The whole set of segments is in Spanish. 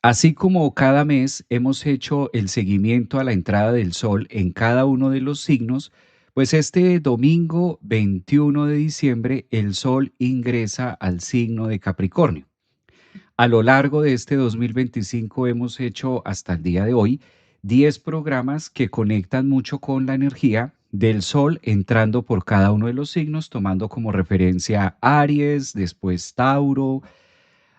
Así como cada mes hemos hecho el seguimiento a la entrada del sol en cada uno de los signos, pues este domingo 21 de diciembre el sol ingresa al signo de Capricornio. A lo largo de este 2025 hemos hecho hasta el día de hoy 10 programas que conectan mucho con la energía del sol entrando por cada uno de los signos, tomando como referencia Aries, después Tauro.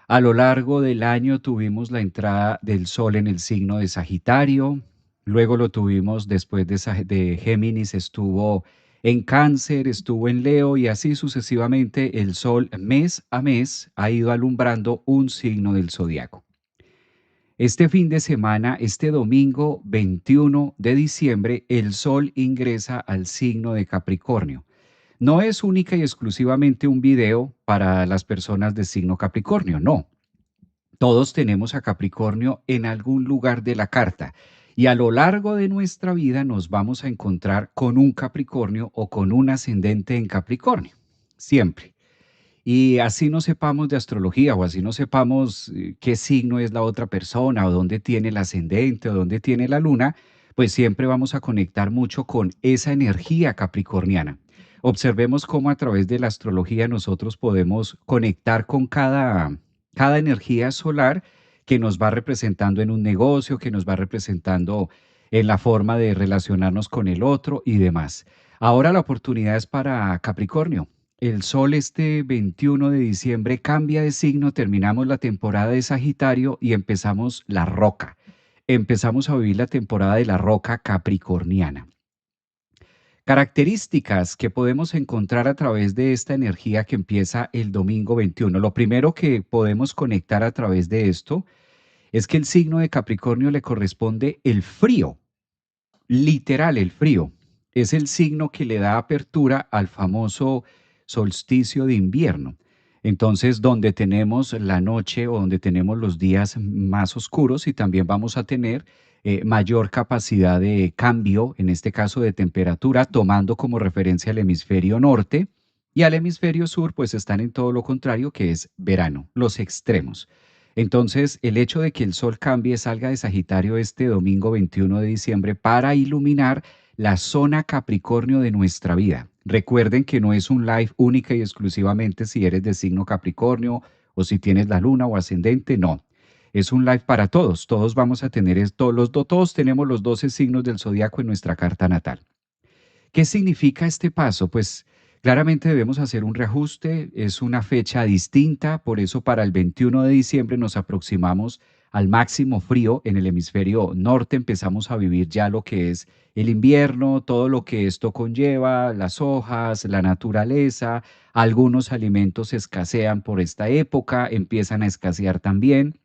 A lo largo del año tuvimos la entrada del Sol en el signo de Sagitario, luego lo tuvimos después de Géminis, estuvo en Cáncer, estuvo en Leo y así sucesivamente el Sol mes a mes ha ido alumbrando un signo del zodiaco. Este fin de semana, este domingo 21 de diciembre, el Sol ingresa al signo de Capricornio. No es única y exclusivamente un video para las personas de signo Capricornio, no. Todos tenemos a Capricornio en algún lugar de la carta y a lo largo de nuestra vida nos vamos a encontrar con un Capricornio o con un ascendente en Capricornio, siempre. Y así no sepamos de astrología o así no sepamos qué signo es la otra persona o dónde tiene el ascendente o dónde tiene la luna, pues siempre vamos a conectar mucho con esa energía capricorniana. Observemos cómo a través de la astrología nosotros podemos conectar con cada energía solar que nos va representando en un negocio, que nos va representando en la forma de relacionarnos con el otro y demás. Ahora la oportunidad es para Capricornio. El sol este 21 de diciembre cambia de signo, terminamos la temporada de Sagitario y empezamos la roca. Empezamos a vivir la temporada de la roca capricorniana. Características que podemos encontrar a través de esta energía que empieza el domingo 21. Lo primero que podemos conectar a través de esto es que el signo de Capricornio le corresponde el frío, literal el frío. Es el signo que le da apertura al famoso solsticio de invierno. Entonces, donde tenemos la noche o donde tenemos los días más oscuros y también vamos a tener mayor capacidad de cambio, en este caso de temperatura, tomando como referencia el hemisferio norte y al hemisferio sur, pues están en todo lo contrario, que es verano, los extremos. Entonces, el hecho de que el sol cambie, salga de Sagitario este domingo 21 de diciembre para iluminar la zona Capricornio de nuestra vida. Recuerden que no es un live única y exclusivamente si eres de signo Capricornio o si tienes la luna o ascendente, no. Es un live para todos. Todos vamos a tener esto, todos tenemos los 12 signos del zodiaco en nuestra carta natal. ¿Qué significa este paso? Pues claramente debemos hacer un reajuste, es una fecha distinta, por eso para el 21 de diciembre nos aproximamos al máximo frío en el hemisferio norte, empezamos a vivir ya lo que es el invierno, todo lo que esto conlleva, las hojas, la naturaleza, algunos alimentos escasean por esta época, empiezan a escasear también.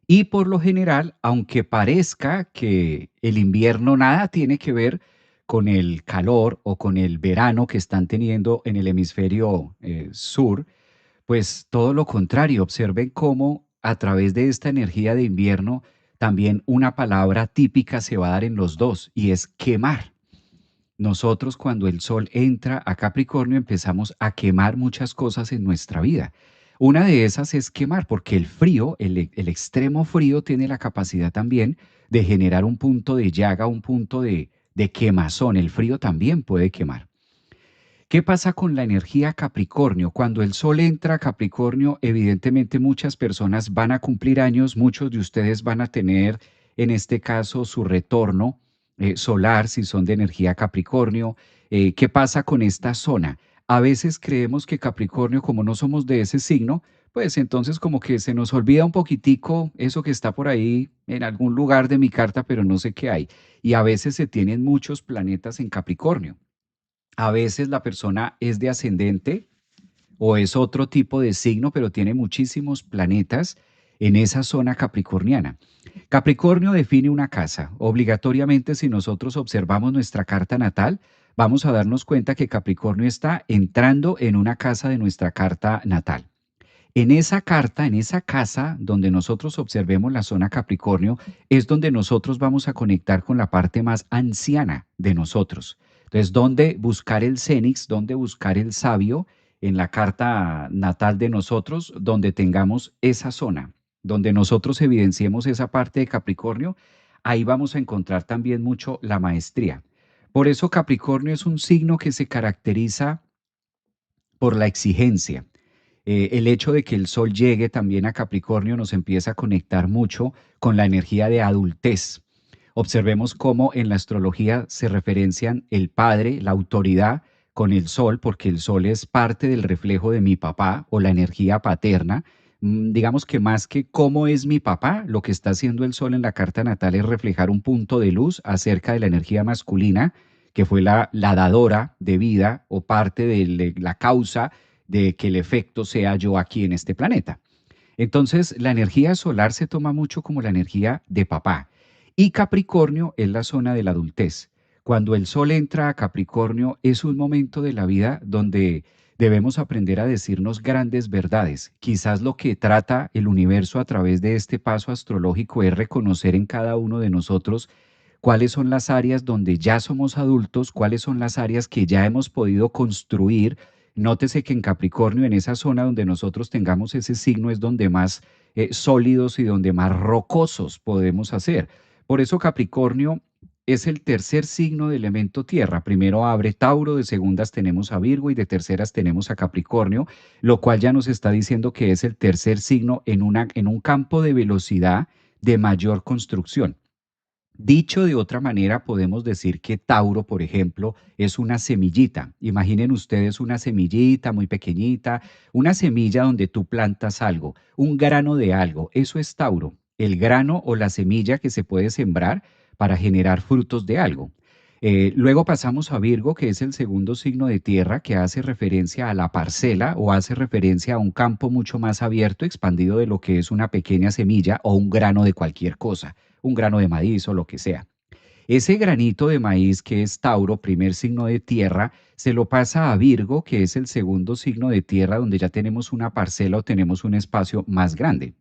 Y por lo general, aunque parezca que el invierno nada tiene que ver con el calor o con el verano que están teniendo en el hemisferio sur, pues todo lo contrario, observen cómo a través de esta energía de invierno también una palabra típica se va a dar en los dos y es quemar. Nosotros cuando el sol entra a Capricornio empezamos a quemar muchas cosas en nuestra vida. Una de esas es quemar, porque el frío, el extremo frío tiene la capacidad también de generar un punto de llaga, un punto de quemazón. El frío también puede quemar. ¿Qué pasa con la energía Capricornio? Cuando el Sol entra a Capricornio, evidentemente muchas personas van a cumplir años, muchos de ustedes van a tener, en este caso, su retorno solar, si son de energía Capricornio. ¿Qué pasa con esta zona? A veces creemos que Capricornio, como no somos de ese signo, pues entonces como que se nos olvida un poquitico eso que está por ahí en algún lugar de mi carta, pero no sé qué hay. Y a veces se tienen muchos planetas en Capricornio. A veces la persona es de ascendente o es otro tipo de signo, pero tiene muchísimos planetas en esa zona capricorniana. Capricornio define una casa. Obligatoriamente, si nosotros observamos nuestra carta natal, vamos a darnos cuenta que Capricornio está entrando en una casa de nuestra carta natal. En esa carta, en esa casa donde nosotros observemos la zona Capricornio, es donde nosotros vamos a conectar con la parte más anciana de nosotros. Entonces, ¿dónde buscar el Cénix? ¿Dónde buscar el sabio? En la carta natal de nosotros, donde tengamos esa zona. donde nosotros evidenciemos esa parte de Capricornio, ahí vamos a encontrar también mucho la maestría. Por eso Capricornio es un signo que se caracteriza por la exigencia. El hecho de que el Sol llegue también a Capricornio nos empieza a conectar mucho con la energía de adultez. Observemos cómo en la astrología se referencian el padre, la autoridad, con el Sol, porque el Sol es parte del reflejo de mi papá o la energía paterna. Digamos que más que cómo es mi papá, lo que está haciendo el Sol en la carta natal es reflejar un punto de luz acerca de la energía masculina, que fue la dadora de vida o parte de la causa de que el efecto sea yo aquí en este planeta. Entonces, la energía solar se toma mucho como la energía de papá. Y Capricornio es la zona de la adultez. Cuando el sol entra a Capricornio es un momento de la vida donde debemos aprender a decirnos grandes verdades. Quizás lo que trata el universo a través de este paso astrológico es reconocer en cada uno de nosotros cuáles son las áreas donde ya somos adultos, cuáles son las áreas que ya hemos podido construir. Nótese que en Capricornio, en esa zona donde nosotros tengamos ese signo, es donde más sólidos y donde más rocosos podemos hacer. Por eso Capricornio es el tercer signo de elemento tierra. Primero abre Tauro, de segundas tenemos a Virgo y de terceras tenemos a Capricornio, lo cual ya nos está diciendo que es el tercer signo en un campo de velocidad de mayor construcción. Dicho de otra manera, podemos decir que Tauro, por ejemplo, es una semillita. Imaginen ustedes una semillita muy pequeñita, una semilla donde tú plantas algo, un grano de algo. Eso es Tauro, el grano o la semilla que se puede sembrar para generar frutos de algo. Luego pasamos a Virgo, que es el segundo signo de tierra, que hace referencia a la parcela o hace referencia a un campo mucho más abierto, expandido de lo que es una pequeña semilla o un grano de cualquier cosa, un grano de maíz o lo que sea. Ese granito de maíz que es Tauro, primer signo de tierra, se lo pasa a Virgo, que es el segundo signo de tierra, donde ya tenemos una parcela o tenemos un espacio más grande.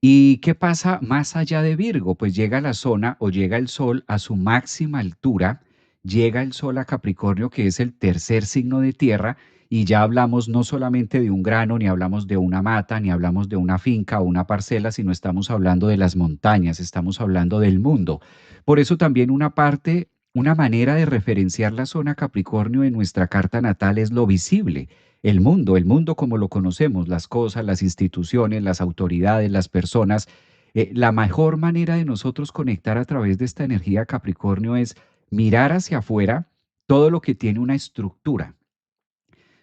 ¿Y qué pasa más allá de Virgo? Pues llega la zona o llega el Sol a su máxima altura, llega el Sol a Capricornio, que es el tercer signo de tierra, y ya hablamos no solamente de un grano, ni hablamos de una mata, ni hablamos de una finca o una parcela, sino estamos hablando de las montañas, estamos hablando del mundo. Por eso también una parte, una manera de referenciar la zona Capricornio en nuestra carta natal es lo visible, el mundo como lo conocemos, las cosas, las instituciones, las autoridades, las personas. La mejor manera de nosotros conectar a través de esta energía Capricornio es mirar hacia afuera todo lo que tiene una estructura.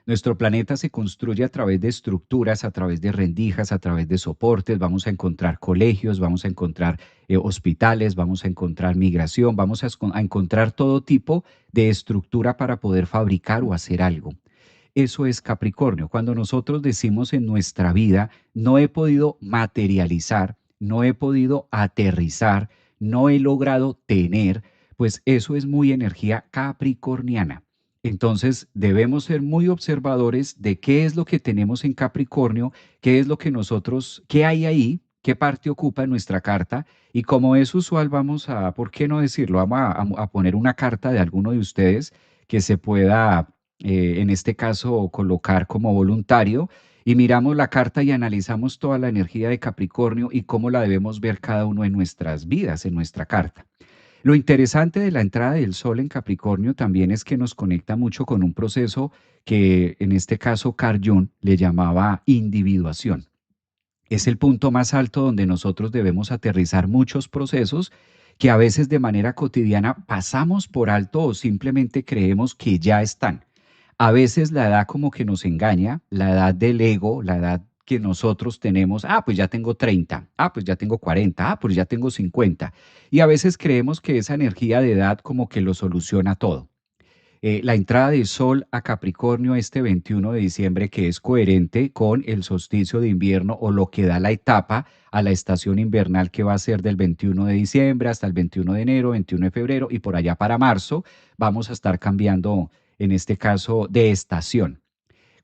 Nuestro planeta se construye a través de estructuras, a través de rendijas, a través de soportes. Vamos a encontrar colegios, vamos a encontrar hospitales, vamos a encontrar migración, a encontrar todo tipo de estructura para poder fabricar o hacer algo. Eso es Capricornio. Cuando nosotros decimos en nuestra vida, no he podido materializar, no he podido aterrizar, no he logrado tener, pues eso es muy energía capricorniana. Entonces debemos ser muy observadores de qué es lo que tenemos en Capricornio, qué es lo que nosotros, qué hay ahí, qué parte ocupa en nuestra carta. Y como es usual, vamos a, ¿por qué no decirlo? Vamos a poner una carta de alguno de ustedes que se pueda en este caso colocar como voluntario, y miramos la carta y analizamos toda la energía de Capricornio y cómo la debemos ver cada uno en nuestras vidas, en nuestra carta. Lo interesante de la entrada del Sol en Capricornio también es que nos conecta mucho con un proceso que en este caso Carl Jung le llamaba individuación. Es el punto más alto donde nosotros debemos aterrizar muchos procesos que a veces de manera cotidiana pasamos por alto o simplemente creemos que ya están. A veces la edad como que nos engaña, la edad del ego, la edad que nosotros tenemos, pues ya tengo 30, pues ya tengo 40, pues ya tengo 50. Y a veces creemos que esa energía de edad como que lo soluciona todo. La entrada de Sol a Capricornio este 21 de diciembre, que es coherente con el solsticio de invierno o lo que da la etapa a la estación invernal que va a ser del 21 de diciembre hasta el 21 de enero, 21 de febrero y por allá para marzo vamos a estar cambiando, en este caso, de estación.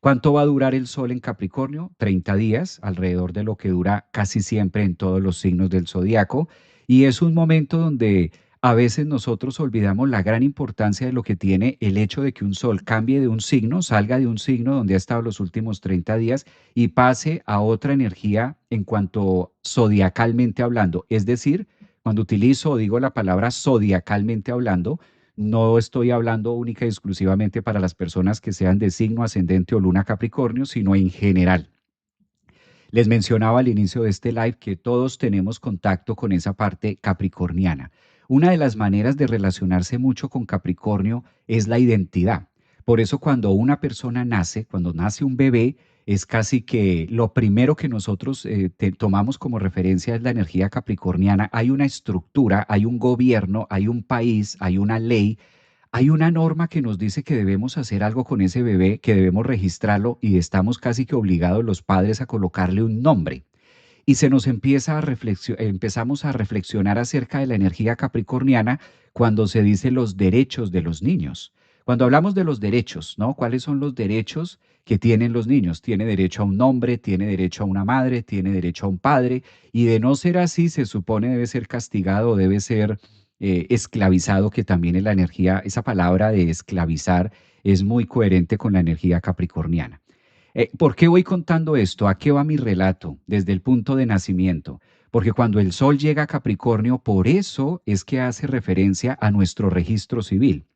¿Cuánto va a durar el Sol en Capricornio? 30 días, alrededor de lo que dura casi siempre en todos los signos del zodiaco. Y es un momento donde a veces nosotros olvidamos la gran importancia de lo que tiene el hecho de que un sol cambie de un signo, salga de un signo donde ha estado los últimos 30 días y pase a otra energía en cuanto zodiacalmente hablando. Es decir, cuando utilizo o digo la palabra zodiacalmente hablando, no estoy hablando única y exclusivamente para las personas que sean de signo ascendente o luna Capricornio, sino en general. Les mencionaba al inicio de este live que todos tenemos contacto con esa parte capricorniana. Una de las maneras de relacionarse mucho con Capricornio es la identidad. Por eso cuando una persona nace, cuando nace un bebé, es casi que lo primero que nosotros tomamos como referencia es la energía capricorniana. Hay una estructura, hay un gobierno, hay un país, hay una ley, hay una norma que nos dice que debemos hacer algo con ese bebé, que debemos registrarlo y estamos casi que obligados los padres a colocarle un nombre. Y se nos empieza a empezamos a reflexionar acerca de la energía capricorniana cuando se dice los derechos de los niños. Cuando hablamos de los derechos, ¿no? ¿Cuáles son los derechos que tienen los niños? Tiene derecho a un nombre, tiene derecho a una madre, tiene derecho a un padre, y de no ser así, se supone debe ser castigado, debe ser esclavizado, que también es la energía, esa palabra de esclavizar es muy coherente con la energía capricorniana. ¿Por qué voy contando esto? ¿A qué va mi relato desde el punto de nacimiento? Porque cuando el Sol llega a Capricornio, por eso es que hace referencia a nuestro registro civil.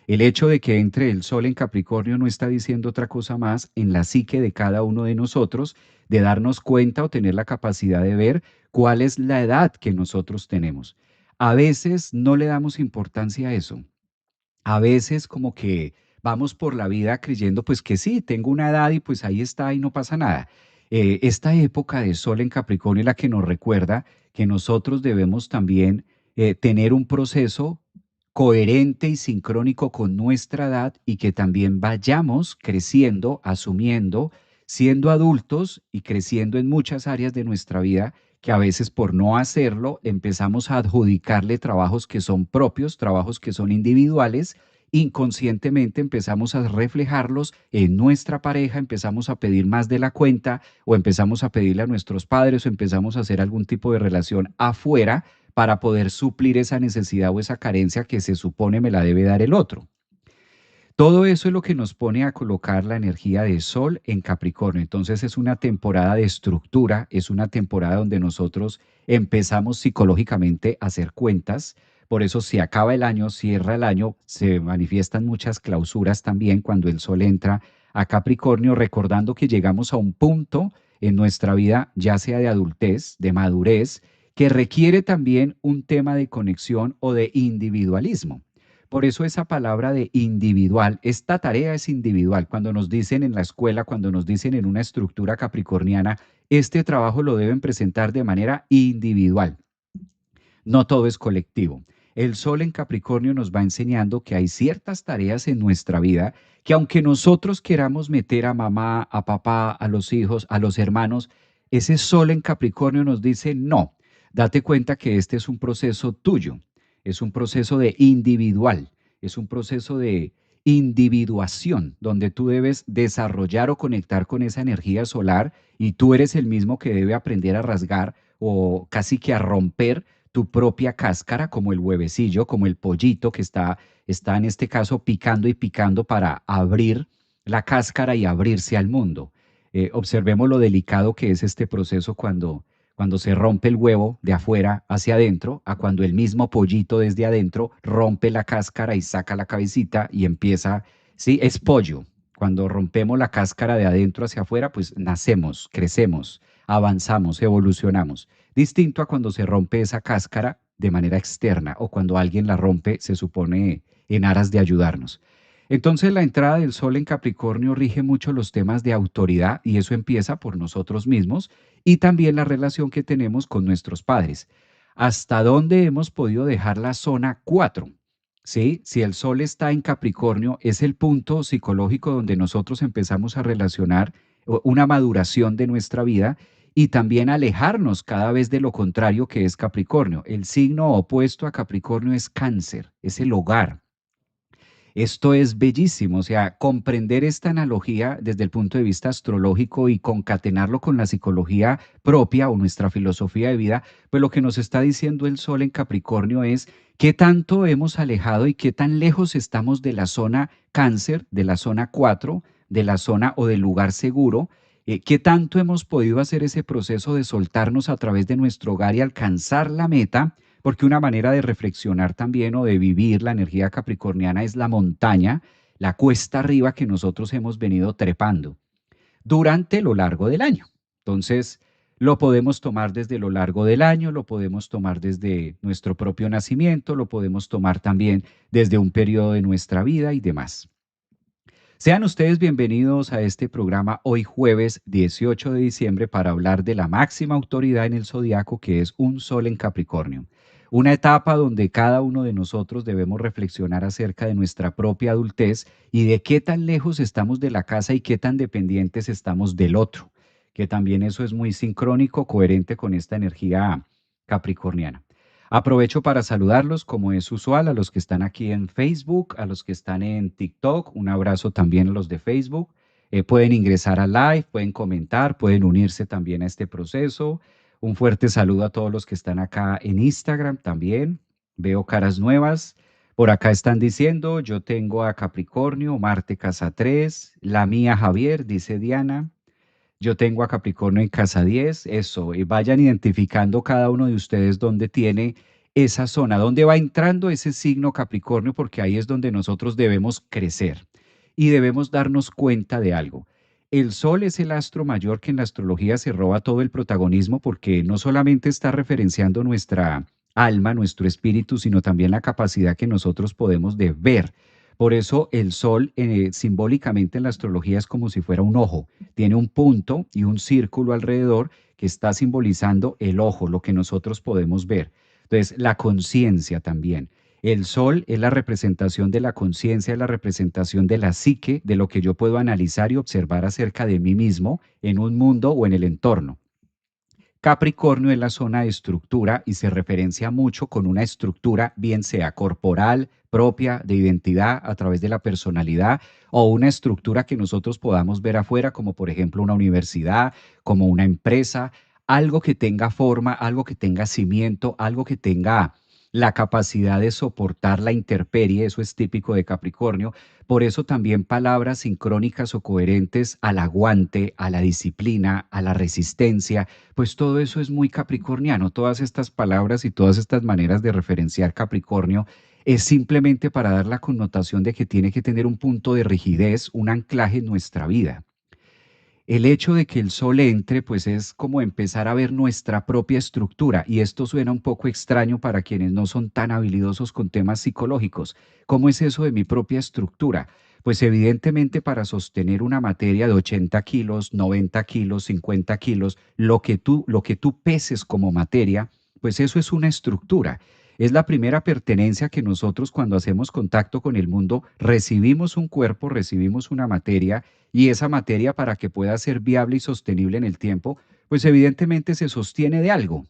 El hecho de que entre el Sol en Capricornio no está diciendo otra cosa más en la psique de cada uno de nosotros, de darnos cuenta o tener la capacidad de ver cuál es la edad que nosotros tenemos. A veces no le damos importancia a eso. A veces como que vamos por la vida creyendo pues que sí, tengo una edad y pues ahí está y no pasa nada. Esta época de Sol en Capricornio es la que nos recuerda que nosotros debemos también tener un proceso coherente y sincrónico con nuestra edad y que también vayamos creciendo, asumiendo, siendo adultos y creciendo en muchas áreas de nuestra vida que a veces por no hacerlo empezamos a adjudicarle trabajos que son propios, trabajos que son individuales, inconscientemente empezamos a reflejarlos en nuestra pareja, empezamos a pedir más de la cuenta o empezamos a pedirle a nuestros padres o empezamos a hacer algún tipo de relación afuera para poder suplir esa necesidad o esa carencia que se supone me la debe dar el otro. Todo eso es lo que nos pone a colocar la energía de Sol en Capricornio. Entonces es una temporada de estructura, es una temporada donde nosotros empezamos psicológicamente a hacer cuentas. Por eso se acaba el año, cierra el año, se manifiestan muchas clausuras también cuando el Sol entra a Capricornio, recordando que llegamos a un punto en nuestra vida, ya sea de adultez, de madurez, que requiere también un tema de conexión o de individualismo. Por eso esa palabra de individual, esta tarea es individual. Cuando nos dicen en la escuela, cuando nos dicen en una estructura capricorniana, este trabajo lo deben presentar de manera individual. No todo es colectivo. El Sol en Capricornio nos va enseñando que hay ciertas tareas en nuestra vida que aunque nosotros queramos meter a mamá, a papá, a los hijos, a los hermanos, ese Sol en Capricornio nos dice no. Date cuenta que este es un proceso tuyo, es un proceso de individual, es un proceso de individuación, donde tú debes desarrollar o conectar con esa energía solar y tú eres el mismo que debe aprender a rasgar o casi que a romper tu propia cáscara, como el huevecillo, como el pollito que está en este caso picando y picando para abrir la cáscara y abrirse al mundo. Observemos lo delicado que es este proceso cuando se rompe el huevo de afuera hacia adentro, a cuando el mismo pollito desde adentro rompe la cáscara y saca la cabecita y empieza, sí, es pollo. Cuando rompemos la cáscara de adentro hacia afuera, pues nacemos, crecemos, avanzamos, evolucionamos. Distinto a cuando se rompe esa cáscara de manera externa o cuando alguien la rompe, se supone en aras de ayudarnos. Entonces la entrada del Sol en Capricornio rige mucho los temas de autoridad y eso empieza por nosotros mismos y también la relación que tenemos con nuestros padres. ¿Hasta dónde hemos podido dejar la zona 4? ¿Sí? Si el Sol está en Capricornio, es el punto psicológico donde nosotros empezamos a relacionar una maduración de nuestra vida y también alejarnos cada vez de lo contrario que es Capricornio. El signo opuesto a Capricornio es Cáncer, es el hogar. Esto es bellísimo, o sea, comprender esta analogía desde el punto de vista astrológico y concatenarlo con la psicología propia o nuestra filosofía de vida, pues lo que nos está diciendo el Sol en Capricornio es qué tanto hemos alejado y qué tan lejos estamos de la zona cáncer, de la zona 4, de la zona o del lugar seguro, qué tanto hemos podido hacer ese proceso de soltarnos a través de nuestro hogar y alcanzar la meta, porque una manera de reflexionar también o de vivir la energía capricorniana es la montaña, la cuesta arriba que nosotros hemos venido trepando durante lo largo del año. Entonces, lo podemos tomar desde lo largo del año, lo podemos tomar desde nuestro propio nacimiento, lo podemos tomar también desde un periodo de nuestra vida y demás. Sean ustedes bienvenidos a este programa hoy jueves 18 de diciembre para hablar de la máxima autoridad en el zodiaco que es un sol en Capricornio. Una etapa donde cada uno de nosotros debemos reflexionar acerca de nuestra propia adultez y de qué tan lejos estamos de la casa y qué tan dependientes estamos del otro, que también eso es muy sincrónico, coherente con esta energía capricorniana. Aprovecho para saludarlos, como es usual, a los que están aquí en Facebook, a los que están en TikTok. Un abrazo también a los de Facebook. Pueden ingresar a live, pueden comentar, pueden unirse también a este proceso. Un fuerte saludo a todos los que están acá en Instagram también. Veo caras nuevas. Por acá están diciendo, yo tengo a Capricornio, Marte casa 3, la mía Javier, dice Diana. Yo tengo a Capricornio en casa 10, eso, y vayan identificando cada uno de ustedes dónde tiene esa zona, dónde va entrando ese signo Capricornio, porque ahí es donde nosotros debemos crecer y debemos darnos cuenta de algo. El Sol es el astro mayor que en la astrología se roba todo el protagonismo porque no solamente está referenciando nuestra alma, nuestro espíritu, sino también la capacidad que nosotros podemos de ver. Por eso el Sol simbólicamente en la astrología es como si fuera un ojo, tiene un punto y un círculo alrededor que está simbolizando el ojo, lo que nosotros podemos ver. Entonces, la conciencia también. El sol es la representación de la conciencia, es la representación de la psique, de lo que yo puedo analizar y observar acerca de mí mismo en un mundo o en el entorno. Capricornio es la zona de estructura y se referencia mucho con una estructura, bien sea corporal, propia, de identidad a través de la personalidad, o una estructura que nosotros podamos ver afuera, como por ejemplo una universidad, como una empresa, algo que tenga forma, algo que tenga cimiento, algo que tenga la capacidad de soportar la intemperie, eso es típico de Capricornio. Por eso también palabras sincrónicas o coherentes al aguante, a la disciplina, a la resistencia, pues todo eso es muy capricorniano. Todas estas palabras y todas estas maneras de referenciar Capricornio es simplemente para dar la connotación de que tiene que tener un punto de rigidez, un anclaje en nuestra vida. El hecho de que el sol entre, pues es como empezar a ver nuestra propia estructura, y esto suena un poco extraño para quienes no son tan habilidosos con temas psicológicos. ¿Cómo es eso de mi propia estructura? Pues evidentemente para sostener una materia de 80 kilos, 90 kilos, 50 kilos, lo que tú peses como materia, pues eso es una estructura. Es la primera pertenencia que nosotros cuando hacemos contacto con el mundo recibimos un cuerpo, recibimos una materia y esa materia para que pueda ser viable y sostenible en el tiempo, pues evidentemente se sostiene de algo.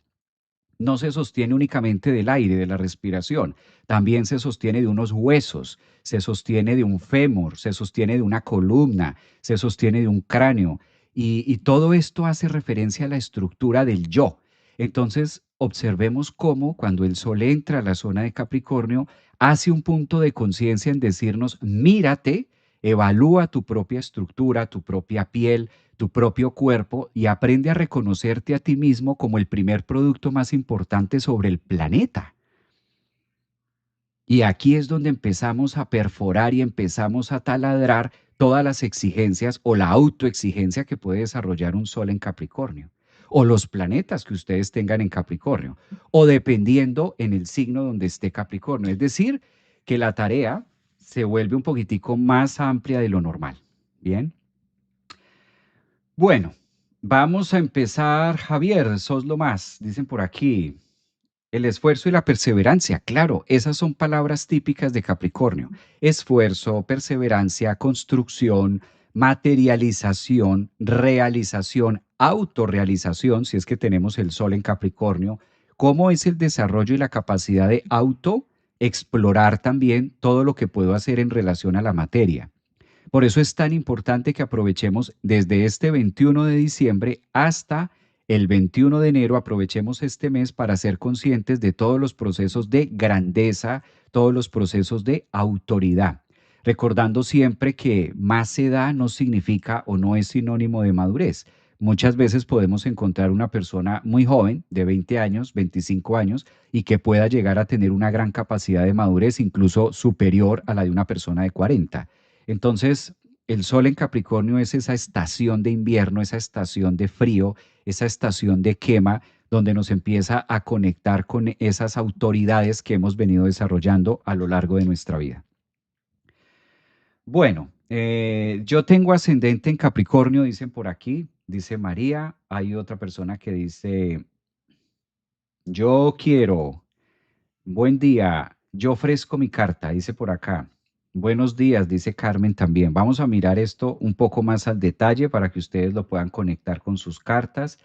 No se sostiene únicamente del aire, de la respiración, también se sostiene de unos huesos, se sostiene de un fémur, se sostiene de una columna, se sostiene de un cráneo, y todo esto hace referencia a la estructura del yo. Entonces, observemos cómo cuando el Sol entra a la zona de Capricornio, hace un punto de conciencia en decirnos, mírate, evalúa tu propia estructura, tu propia piel, tu propio cuerpo y aprende a reconocerte a ti mismo como el primer producto más importante sobre el planeta. Y aquí es donde empezamos a perforar y empezamos a taladrar todas las exigencias o la autoexigencia que puede desarrollar un sol en Capricornio, o los planetas que ustedes tengan en Capricornio, o dependiendo en el signo donde esté Capricornio. Es decir, que la tarea se vuelve un poquitico más amplia de lo normal. Bien. Bueno, vamos a empezar, Javier, sos lo más, dicen por aquí. El esfuerzo y la perseverancia, claro, esas son palabras típicas de Capricornio. Esfuerzo, perseverancia, construcción, materialización, realización, autorrealización, si es que tenemos el sol en Capricornio. ¿Cómo es el desarrollo y la capacidad de auto explorar también todo lo que puedo hacer en relación a la materia. Por eso es tan importante que aprovechemos desde este 21 de diciembre hasta el 21 de enero, aprovechemos este mes para ser conscientes de todos los procesos de grandeza, todos los procesos de autoridad, recordando siempre que más edad no significa o no es sinónimo de madurez. Muchas veces podemos encontrar una persona muy joven, de 20 años, 25 años, y que pueda llegar a tener una gran capacidad de madurez, incluso superior a la de una persona de 40. Entonces, el sol en Capricornio es esa estación de invierno, esa estación de frío, esa estación de quema, donde nos empieza a conectar con esas autoridades que hemos venido desarrollando a lo largo de nuestra vida. Bueno, yo tengo ascendente en Capricornio, dicen por aquí, dice María. Hay otra persona que dice, yo quiero. Buen día, yo ofrezco mi carta, dice por acá. Buenos días, dice Carmen también. Vamos a mirar esto un poco más al detalle para que ustedes lo puedan conectar con sus cartas.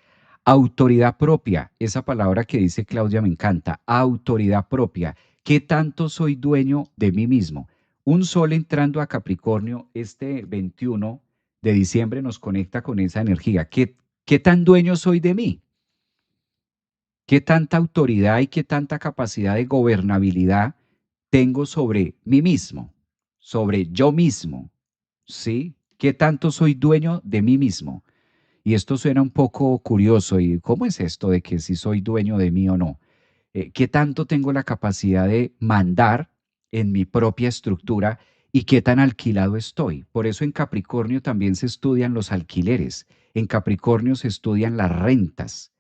Autoridad propia, esa palabra que dice Claudia me encanta. Autoridad propia. ¿Qué tanto soy dueño de mí mismo? Un sol entrando a Capricornio este 21 de diciembre nos conecta con esa energía. ¿Qué tan dueño soy de mí? ¿Qué tanta autoridad y qué tanta capacidad de gobernabilidad tengo sobre mí mismo, sobre yo mismo? ¿Sí? ¿Qué tanto soy dueño de mí mismo? Y esto suena un poco curioso. ¿Y cómo es esto de que si soy dueño de mí o no? ¿Qué tanto tengo la capacidad de mandar en mi propia estructura y qué tan alquilado estoy? Por eso en Capricornio también se estudian los alquileres. En Capricornio se estudian las rentas.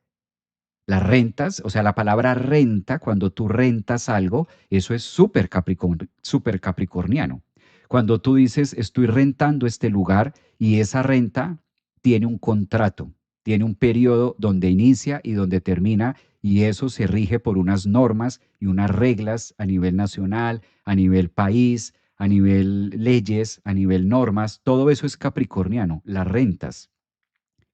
Las rentas, o sea, la palabra renta, cuando tú rentas algo, eso es súper capricorniano. Cuando tú dices, estoy rentando este lugar y esa renta tiene un contrato, tiene un periodo donde inicia y donde termina y eso se rige por unas normas y unas reglas a nivel nacional, a nivel país, a nivel leyes, a nivel normas, todo eso es capricorniano, las rentas.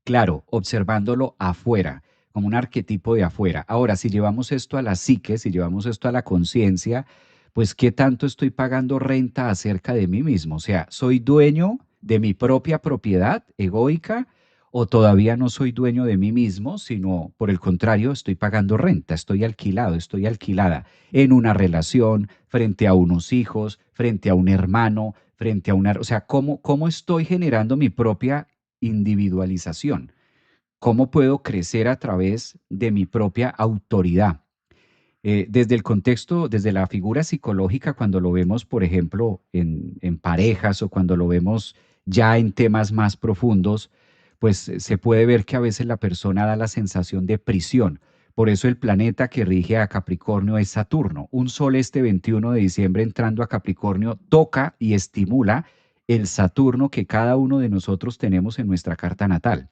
Claro, observándolo afuera, como un arquetipo de afuera. Ahora, si llevamos esto a la psique, si llevamos esto a la conciencia, pues ¿qué tanto estoy pagando renta acerca de mí mismo? O sea, ¿soy dueño de mi propia propiedad egoica o todavía no soy dueño de mí mismo, sino por el contrario, estoy pagando renta, estoy alquilado, estoy alquilada en una relación, frente a unos hijos, frente a un hermano, frente a una... O sea, ¿cómo estoy generando mi propia individualización? ¿Cómo puedo crecer a través de mi propia autoridad? Desde el contexto, desde la figura psicológica, cuando lo vemos, por ejemplo, en parejas o cuando lo vemos ya en temas más profundos, pues se puede ver que a veces la persona da la sensación de prisión. Por eso el planeta que rige a Capricornio es Saturno. Un sol este 21 de diciembre entrando a Capricornio toca y estimula el Saturno que cada uno de nosotros tenemos en nuestra carta natal.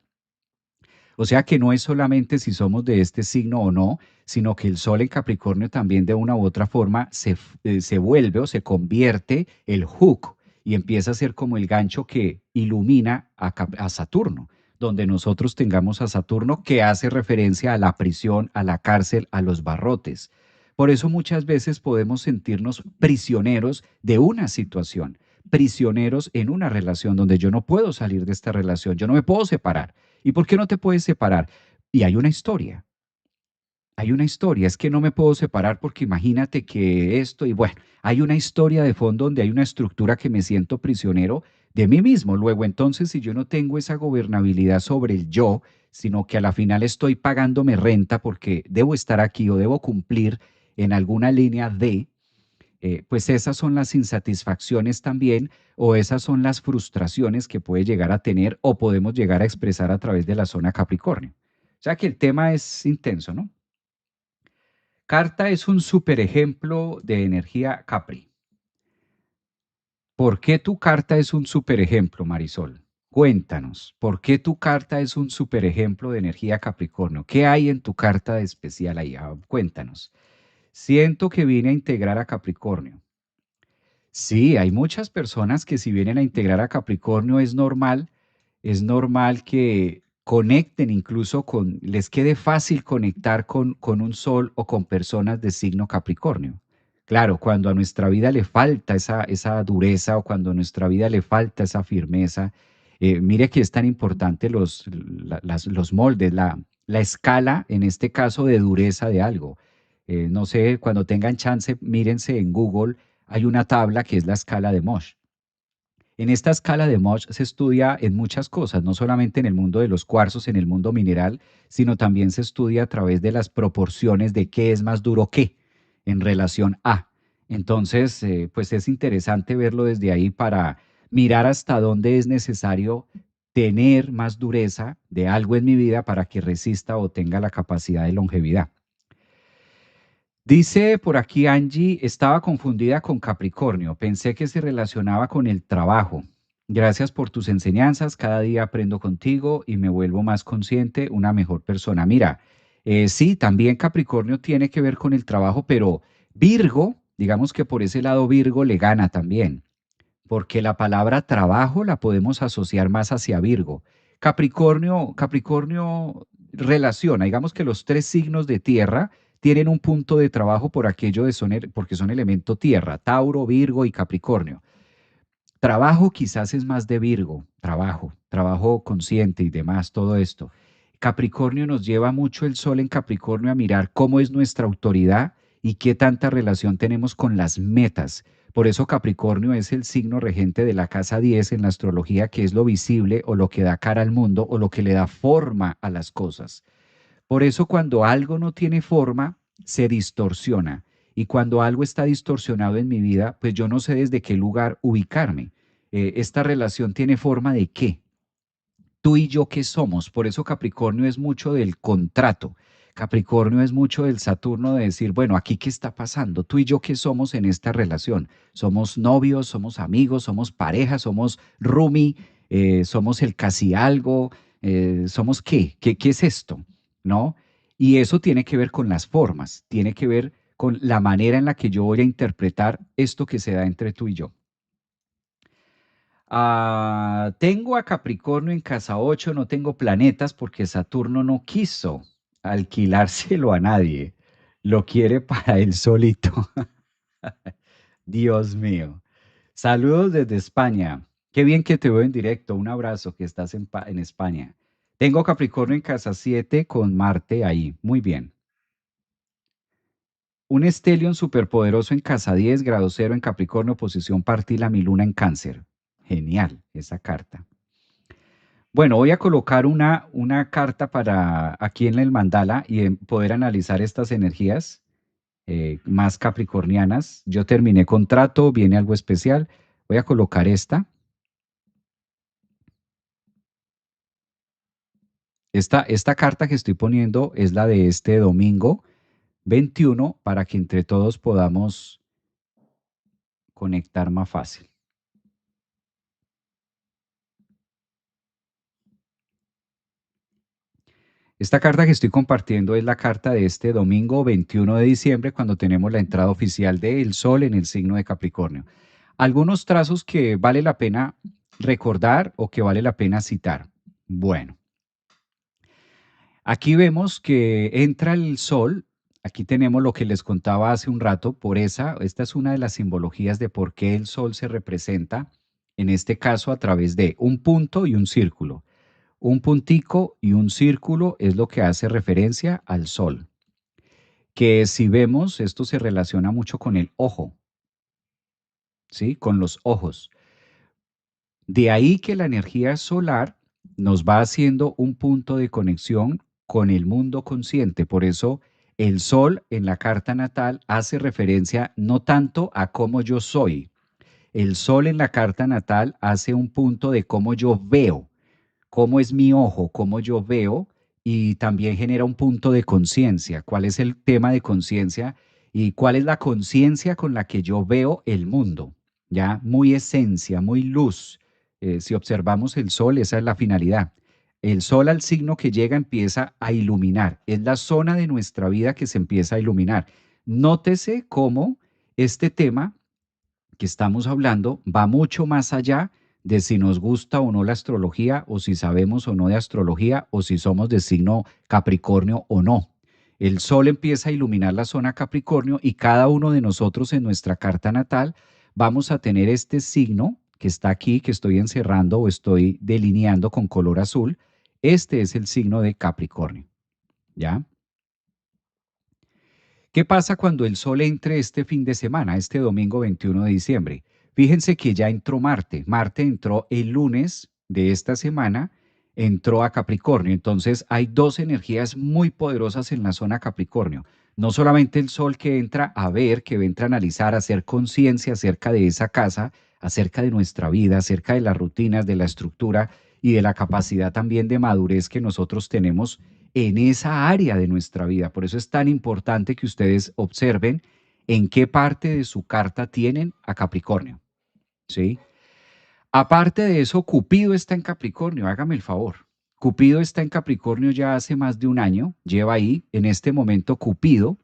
O sea que no es solamente si somos de este signo o no, sino que el Sol en Capricornio también de una u otra forma se vuelve o se convierte el hook y empieza a ser como el gancho que ilumina a Saturno, donde nosotros tengamos a Saturno que hace referencia a la prisión, a la cárcel, a los barrotes. Por eso muchas veces podemos sentirnos prisioneros de una situación, prisioneros en una relación donde yo no puedo salir de esta relación, yo no me puedo separar. ¿Y por qué no te puedes separar? Y hay una historia, es que no me puedo separar porque imagínate que esto y bueno, hay una historia de fondo donde hay una estructura que me siento prisionero de mí mismo. Luego, entonces, si yo no tengo esa gobernabilidad sobre el yo, sino que a la final estoy pagándome renta porque debo estar aquí o debo cumplir en alguna línea de, pues esas son las insatisfacciones también o esas son las frustraciones que puede llegar a tener o podemos llegar a expresar a través de la zona Capricornio. O sea que el tema es intenso, ¿no? Carta es un super ejemplo de energía Capri. ¿Por qué tu carta es un super ejemplo, Marisol? Cuéntanos, ¿por qué tu carta es un super ejemplo de energía Capricornio? ¿Qué hay en tu carta de especial ahí? Ah, cuéntanos. Siento que vine a integrar a Capricornio. Sí, hay muchas personas que si vienen a integrar a Capricornio es normal que conecten incluso les quede fácil conectar con un sol o con personas de signo Capricornio. Claro, cuando a nuestra vida le falta esa dureza o cuando a nuestra vida le falta esa firmeza, mire que es tan importante los moldes, la escala, en este caso, de dureza de algo. No sé, cuando tengan chance, mírense en Google, hay una tabla que es la escala de Mohs. En esta escala de Mohs se estudia en muchas cosas, no solamente en el mundo de los cuarzos, en el mundo mineral, sino también se estudia a través de las proporciones de qué es más duro qué en relación a. Entonces, pues es interesante verlo desde ahí para mirar hasta dónde es necesario tener más dureza de algo en mi vida para que resista o tenga la capacidad de longevidad. Dice por aquí Angie, estaba confundida con Capricornio, pensé que se relacionaba con el trabajo. Gracias por tus enseñanzas, cada día aprendo contigo y me vuelvo más consciente, una mejor persona. Mira, sí, también Capricornio tiene que ver con el trabajo, pero Virgo, digamos que por ese lado Virgo le gana también porque la palabra trabajo la podemos asociar más hacia Virgo. Capricornio relaciona, digamos que los tres signos de tierra tienen un punto de trabajo por aquello de porque son elemento tierra, Tauro, Virgo y Capricornio. Trabajo quizás es más de Virgo, trabajo consciente y demás, todo esto. Capricornio nos lleva mucho el sol en Capricornio a mirar cómo es nuestra autoridad y qué tanta relación tenemos con las metas. Por eso Capricornio es el signo regente de la casa 10 en la astrología, que es lo visible o lo que da cara al mundo o lo que le da forma a las cosas. Por eso cuando algo no tiene forma, se distorsiona. Y cuando algo está distorsionado en mi vida, pues yo no sé desde qué lugar ubicarme. ¿Esta relación tiene forma de qué? Tú y yo qué somos. Por eso Capricornio es mucho del contrato. Capricornio es mucho del Saturno de decir, bueno, aquí qué está pasando. Tú y yo qué somos en esta relación. Somos novios, somos amigos, somos pareja, somos roomie, somos el casi algo, somos qué es esto, ¿no? Y eso tiene que ver con las formas, tiene que ver con la manera en la que yo voy a interpretar esto que se da entre tú y yo. Tengo a Capricornio en casa 8, no tengo planetas porque Saturno no quiso alquilárselo a nadie. Lo quiere para él solito. Dios mío. Saludos desde España. Qué bien que te veo en directo. Un abrazo que estás en España. Tengo Capricornio en casa 7 con Marte ahí. Muy bien. Un Stellium superpoderoso en casa 10, grado 0 en Capricornio, posición partila, mi luna en Cáncer. Genial esa carta. Bueno, voy a colocar una carta para aquí en el mandala y poder analizar estas energías más capricornianas. Yo terminé contrato, viene algo especial. Voy a colocar esta. Esta carta que estoy poniendo es la de este domingo 21 para que entre todos podamos conectar más fácil. Esta carta que estoy compartiendo es la carta de este domingo 21 de diciembre, cuando tenemos la entrada oficial del Sol en el signo de Capricornio. Algunos trazos que vale la pena recordar o que vale la pena citar. Bueno, aquí vemos que entra el Sol. Aquí tenemos lo que les contaba hace un rato. Esta es una de las simbologías de por qué el Sol se representa, en este caso a través de un punto y un círculo. Un puntico y un círculo es lo que hace referencia al sol, que si vemos, esto se relaciona mucho con el ojo, ¿sí? Con los ojos. De ahí que la energía solar nos va haciendo un punto de conexión con el mundo consciente. Por eso el sol en la carta natal hace referencia no tanto a cómo yo soy. El sol en la carta natal hace un punto de cómo yo veo, cómo es mi ojo, cómo yo veo, y también genera un punto de conciencia. ¿Cuál es el tema de conciencia y cuál es la conciencia con la que yo veo el mundo? Ya, muy esencia, muy luz. Si observamos el sol, esa es la finalidad. El sol al signo que llega empieza a iluminar. Es la zona de nuestra vida que se empieza a iluminar. Nótese cómo este tema que estamos hablando va mucho más allá de si nos gusta o no la astrología, o si sabemos o no de astrología, o si somos de signo Capricornio o no. El Sol empieza a iluminar la zona Capricornio y cada uno de nosotros en nuestra carta natal vamos a tener este signo que está aquí, que estoy encerrando o estoy delineando con color azul. Este es el signo de Capricornio, ¿ya? ¿Qué pasa cuando el Sol entre este fin de semana, este domingo 21 de diciembre? Fíjense que ya entró Marte. Marte entró el lunes de esta semana, entró a Capricornio. Entonces hay dos energías muy poderosas en la zona Capricornio. No solamente el Sol que entra a ver, que entra a analizar, a hacer conciencia acerca de esa casa, acerca de nuestra vida, acerca de las rutinas, de la estructura y de la capacidad también de madurez que nosotros tenemos en esa área de nuestra vida. Por eso es tan importante que ustedes observen en qué parte de su carta tienen a Capricornio, ¿sí? Aparte de eso, Cupido está en Capricornio, hágame el favor. Cupido está en Capricornio ya hace más de un año, lleva ahí, en este momento Cupido,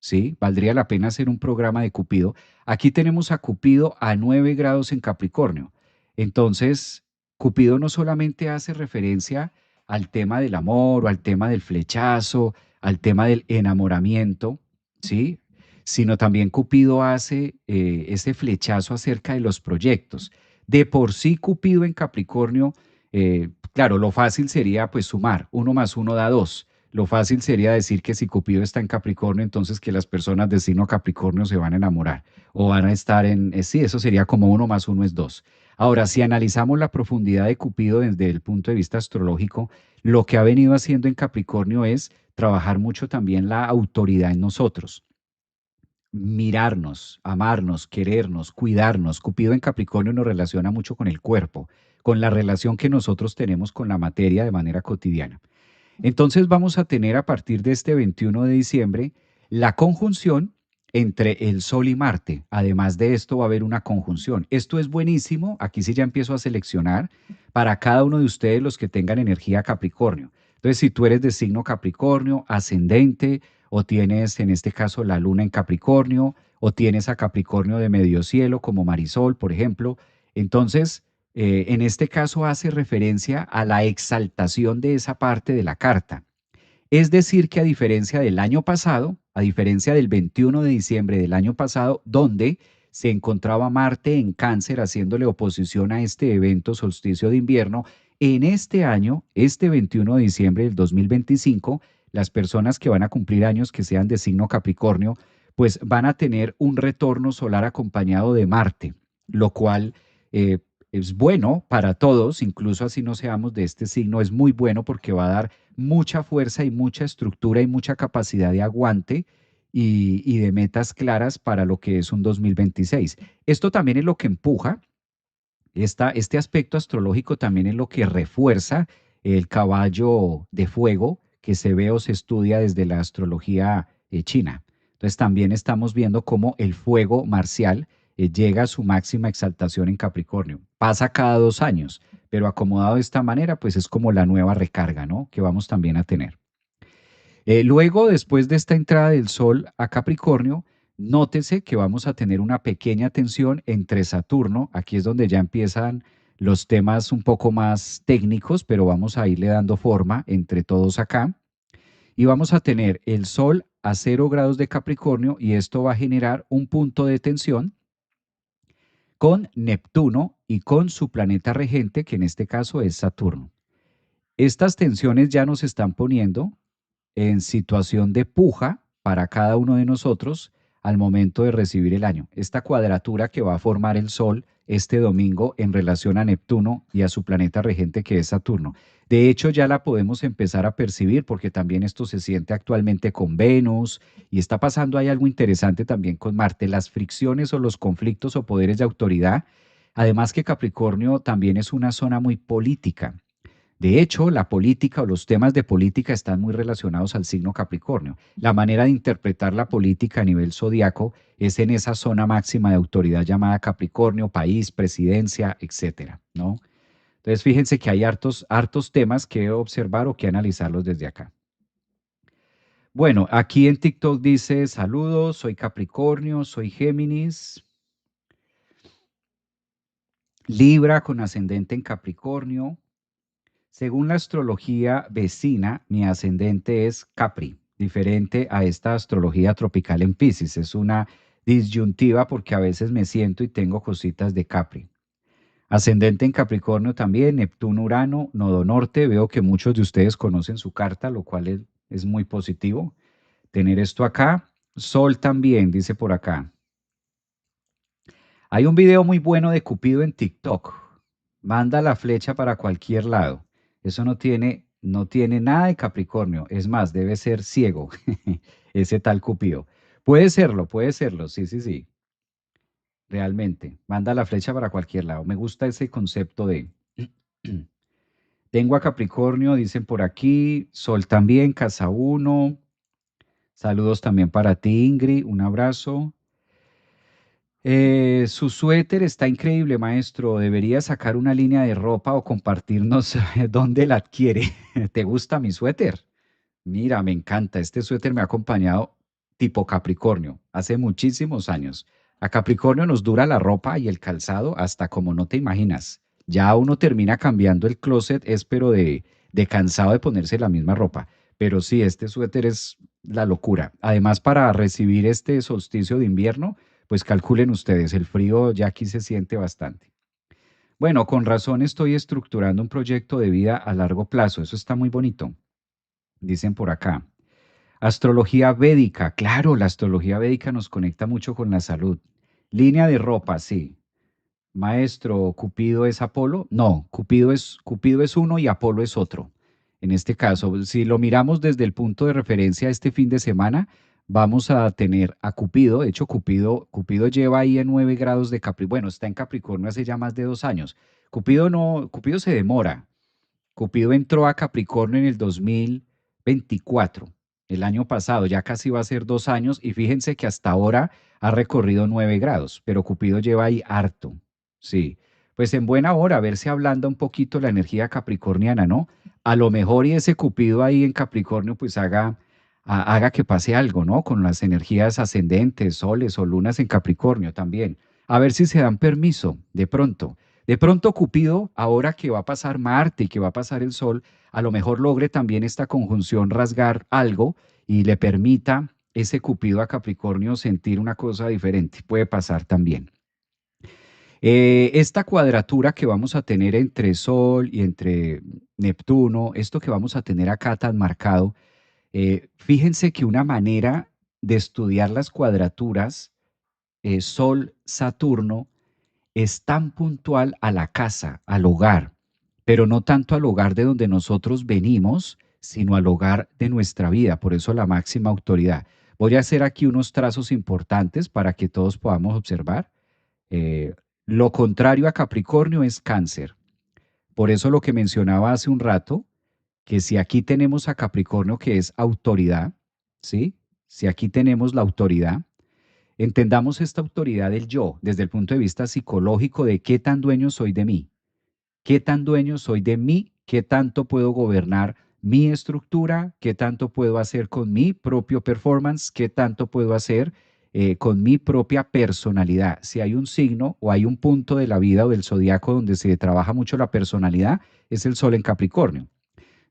¿sí? Valdría la pena hacer un programa de Cupido. Aquí tenemos a Cupido a 9 grados en Capricornio. Entonces, Cupido no solamente hace referencia al tema del amor o al tema del flechazo, al tema del enamoramiento, ¿sí? Sino también Cupido hace ese flechazo acerca de los proyectos. De por sí, Cupido en Capricornio, claro, lo fácil sería pues sumar, uno más uno da dos. Lo fácil sería decir que si Cupido está en Capricornio, entonces que las personas de signo Capricornio se van a enamorar o van a estar en... sí, eso sería como uno más uno es dos. Ahora, si analizamos la profundidad de Cupido desde el punto de vista astrológico, lo que ha venido haciendo en Capricornio es trabajar mucho también la autoridad en nosotros, mirarnos, amarnos, querernos, cuidarnos. Cupido en Capricornio nos relaciona mucho con el cuerpo, con la relación que nosotros tenemos con la materia de manera cotidiana. Entonces vamos a tener a partir de este 21 de diciembre la conjunción entre el Sol y Marte. Además de esto va a haber una conjunción. Esto es buenísimo. Aquí sí ya empiezo a seleccionar para cada uno de ustedes los que tengan energía Capricornio. Entonces, si tú eres de signo Capricornio, ascendente, o tienes en este caso la luna en Capricornio, o tienes a Capricornio de medio cielo como Marisol, por ejemplo, entonces en este caso hace referencia a la exaltación de esa parte de la carta. Es decir, que a diferencia del año pasado, a diferencia del 21 de diciembre del año pasado, donde se encontraba Marte en Cáncer haciéndole oposición a este evento solsticio de invierno, en este año, este 21 de diciembre del 2025, las personas que van a cumplir años que sean de signo Capricornio, pues van a tener un retorno solar acompañado de Marte, lo cual eh, es bueno para todos, incluso así no seamos de este signo, es muy bueno porque va a dar mucha fuerza y mucha estructura y mucha capacidad de aguante y de metas claras para lo que es un 2026. Esto también es lo que empuja, este aspecto astrológico también es lo que refuerza el caballo de fuego que se ve o se estudia desde la astrología china. Entonces también estamos viendo cómo el fuego marcial llega a su máxima exaltación en Capricornio. Pasa cada 2 años, pero acomodado de esta manera, pues es como la nueva recarga, ¿no? Que vamos también a tener. Luego, después de esta entrada del Sol a Capricornio, nótese que vamos a tener una pequeña tensión entre Saturno, aquí es donde ya empiezan los temas un poco más técnicos, pero vamos a irle dando forma entre todos acá, y vamos a tener el Sol a 0 grados de Capricornio y esto va a generar un punto de tensión con Neptuno y con su planeta regente, que en este caso es Saturno. Estas tensiones ya nos están poniendo en situación de puja para cada uno de nosotros al momento de recibir el año. Esta cuadratura que va a formar el Sol este domingo en relación a Neptuno y a su planeta regente que es Saturno. De hecho, ya la podemos empezar a percibir porque también esto se siente actualmente con Venus y está pasando ahí algo interesante también con Marte, las fricciones o los conflictos o poderes de autoridad. Además que Capricornio también es una zona muy política. De hecho, la política o los temas de política están muy relacionados al signo Capricornio. La manera de interpretar la política a nivel zodiaco es en esa zona máxima de autoridad llamada Capricornio, país, presidencia, etcétera, ¿no? Entonces, fíjense que hay hartos temas que observar o que analizarlos desde acá. Bueno, aquí en TikTok dice, saludos, soy Capricornio, soy Géminis, Libra con ascendente en Capricornio. Según la astrología vecina, mi ascendente es Capri. diferente a esta astrología tropical en Piscis. Es una disyuntiva porque a veces me siento y tengo cositas de Capri. Ascendente en Capricornio también, Neptuno, Urano, Nodo Norte. Veo que muchos de ustedes conocen su carta, lo cual es muy positivo. Tener esto acá. Sol también, dice por acá. Hay un video muy bueno de Cupido en TikTok. Manda la flecha para cualquier lado. Eso no tiene nada de Capricornio. Es más, debe ser ciego ese tal Cupido. Puede serlo, sí, sí, sí. Realmente. Manda la flecha para cualquier lado. Me gusta ese concepto de... Tengo a Capricornio, dicen por aquí. Sol también, casa uno. Saludos también para ti, Ingrid. Un abrazo. Su suéter está increíble, maestro. Debería sacar una línea de ropa o compartirnos dónde la adquiere. ¿Te gusta mi suéter? Mira, me encanta. Este suéter me ha acompañado tipo Capricornio hace muchísimos años. A Capricornio nos dura la ropa y el calzado hasta como no te imaginas. Ya uno termina cambiando el closet, es pero de cansado de ponerse la misma ropa. Pero sí, este suéter es la locura. Además, para recibir este solsticio de invierno, pues calculen ustedes, el frío ya aquí se siente bastante. Bueno, con razón estoy estructurando un proyecto de vida a largo plazo. Eso está muy bonito, dicen por acá. Astrología védica, claro, la astrología védica nos conecta mucho con la salud. Línea de ropa, sí. Maestro, ¿Cupido es Apolo? No, Cupido es uno y Apolo es otro. En este caso, si lo miramos desde el punto de referencia este fin de semana, vamos a tener a Cupido. De hecho, Cupido lleva ahí en 9 grados de Capricornio. Bueno, está en Capricornio hace ya más de 2 años. Cupido no, Cupido se demora. Cupido entró a Capricornio en el 2024, el año pasado, ya casi va a ser 2 años, y fíjense que hasta ahora ha recorrido 9 grados, pero Cupido lleva ahí harto, sí. Pues en buena hora, a ver si ablanda un poquito la energía capricorniana, ¿no? A lo mejor y ese Cupido ahí en Capricornio, pues haga que pase algo, ¿no? Con las energías ascendentes, soles o lunas en Capricornio también. A ver si se dan permiso de pronto. De pronto Cupido, ahora que va a pasar Marte y que va a pasar el Sol, a lo mejor logre también esta conjunción rasgar algo y le permita ese Cupido a Capricornio sentir una cosa diferente. Puede pasar también. Esta cuadratura que vamos a tener entre Sol y entre Neptuno, esto que vamos a tener acá tan marcado, fíjense que una manera de estudiar las cuadraturas Sol-Saturno es tan puntual a la casa, al hogar, pero no tanto al hogar de donde nosotros venimos, sino al hogar de nuestra vida. Por eso la máxima autoridad. Voy a hacer aquí unos trazos importantes para que todos podamos observar. Eh, lo contrario a Capricornio es Cáncer. Por eso lo que mencionaba hace un rato, que si aquí tenemos a Capricornio que es autoridad, ¿sí? Si aquí tenemos la autoridad, entendamos esta autoridad del yo desde el punto de vista psicológico de qué tan dueño soy de mí, qué tan dueño soy de mí, qué tanto puedo gobernar mi estructura, qué tanto puedo hacer con mi propio performance, qué tanto puedo hacer con mi propia personalidad. Si hay un signo o hay un punto de la vida o del zodiaco donde se trabaja mucho la personalidad, es el Sol en Capricornio.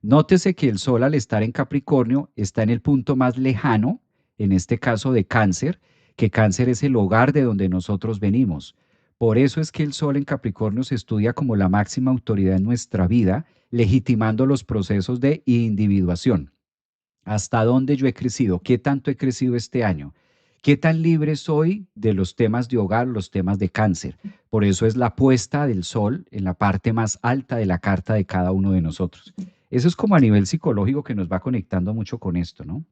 Nótese que el Sol al estar en Capricornio está en el punto más lejano, en este caso de Cáncer, que Cáncer es el hogar de donde nosotros venimos. Por eso es que el Sol en Capricornio se estudia como la máxima autoridad en nuestra vida, legitimando los procesos de individuación. ¿Hasta dónde yo he crecido? ¿Qué tanto he crecido este año? ¿Qué tan libre soy de los temas de hogar, los temas de cáncer? Por eso es la puesta del sol en la parte más alta de la carta de cada uno de nosotros. Eso es como a nivel psicológico que nos va conectando mucho con esto, ¿no?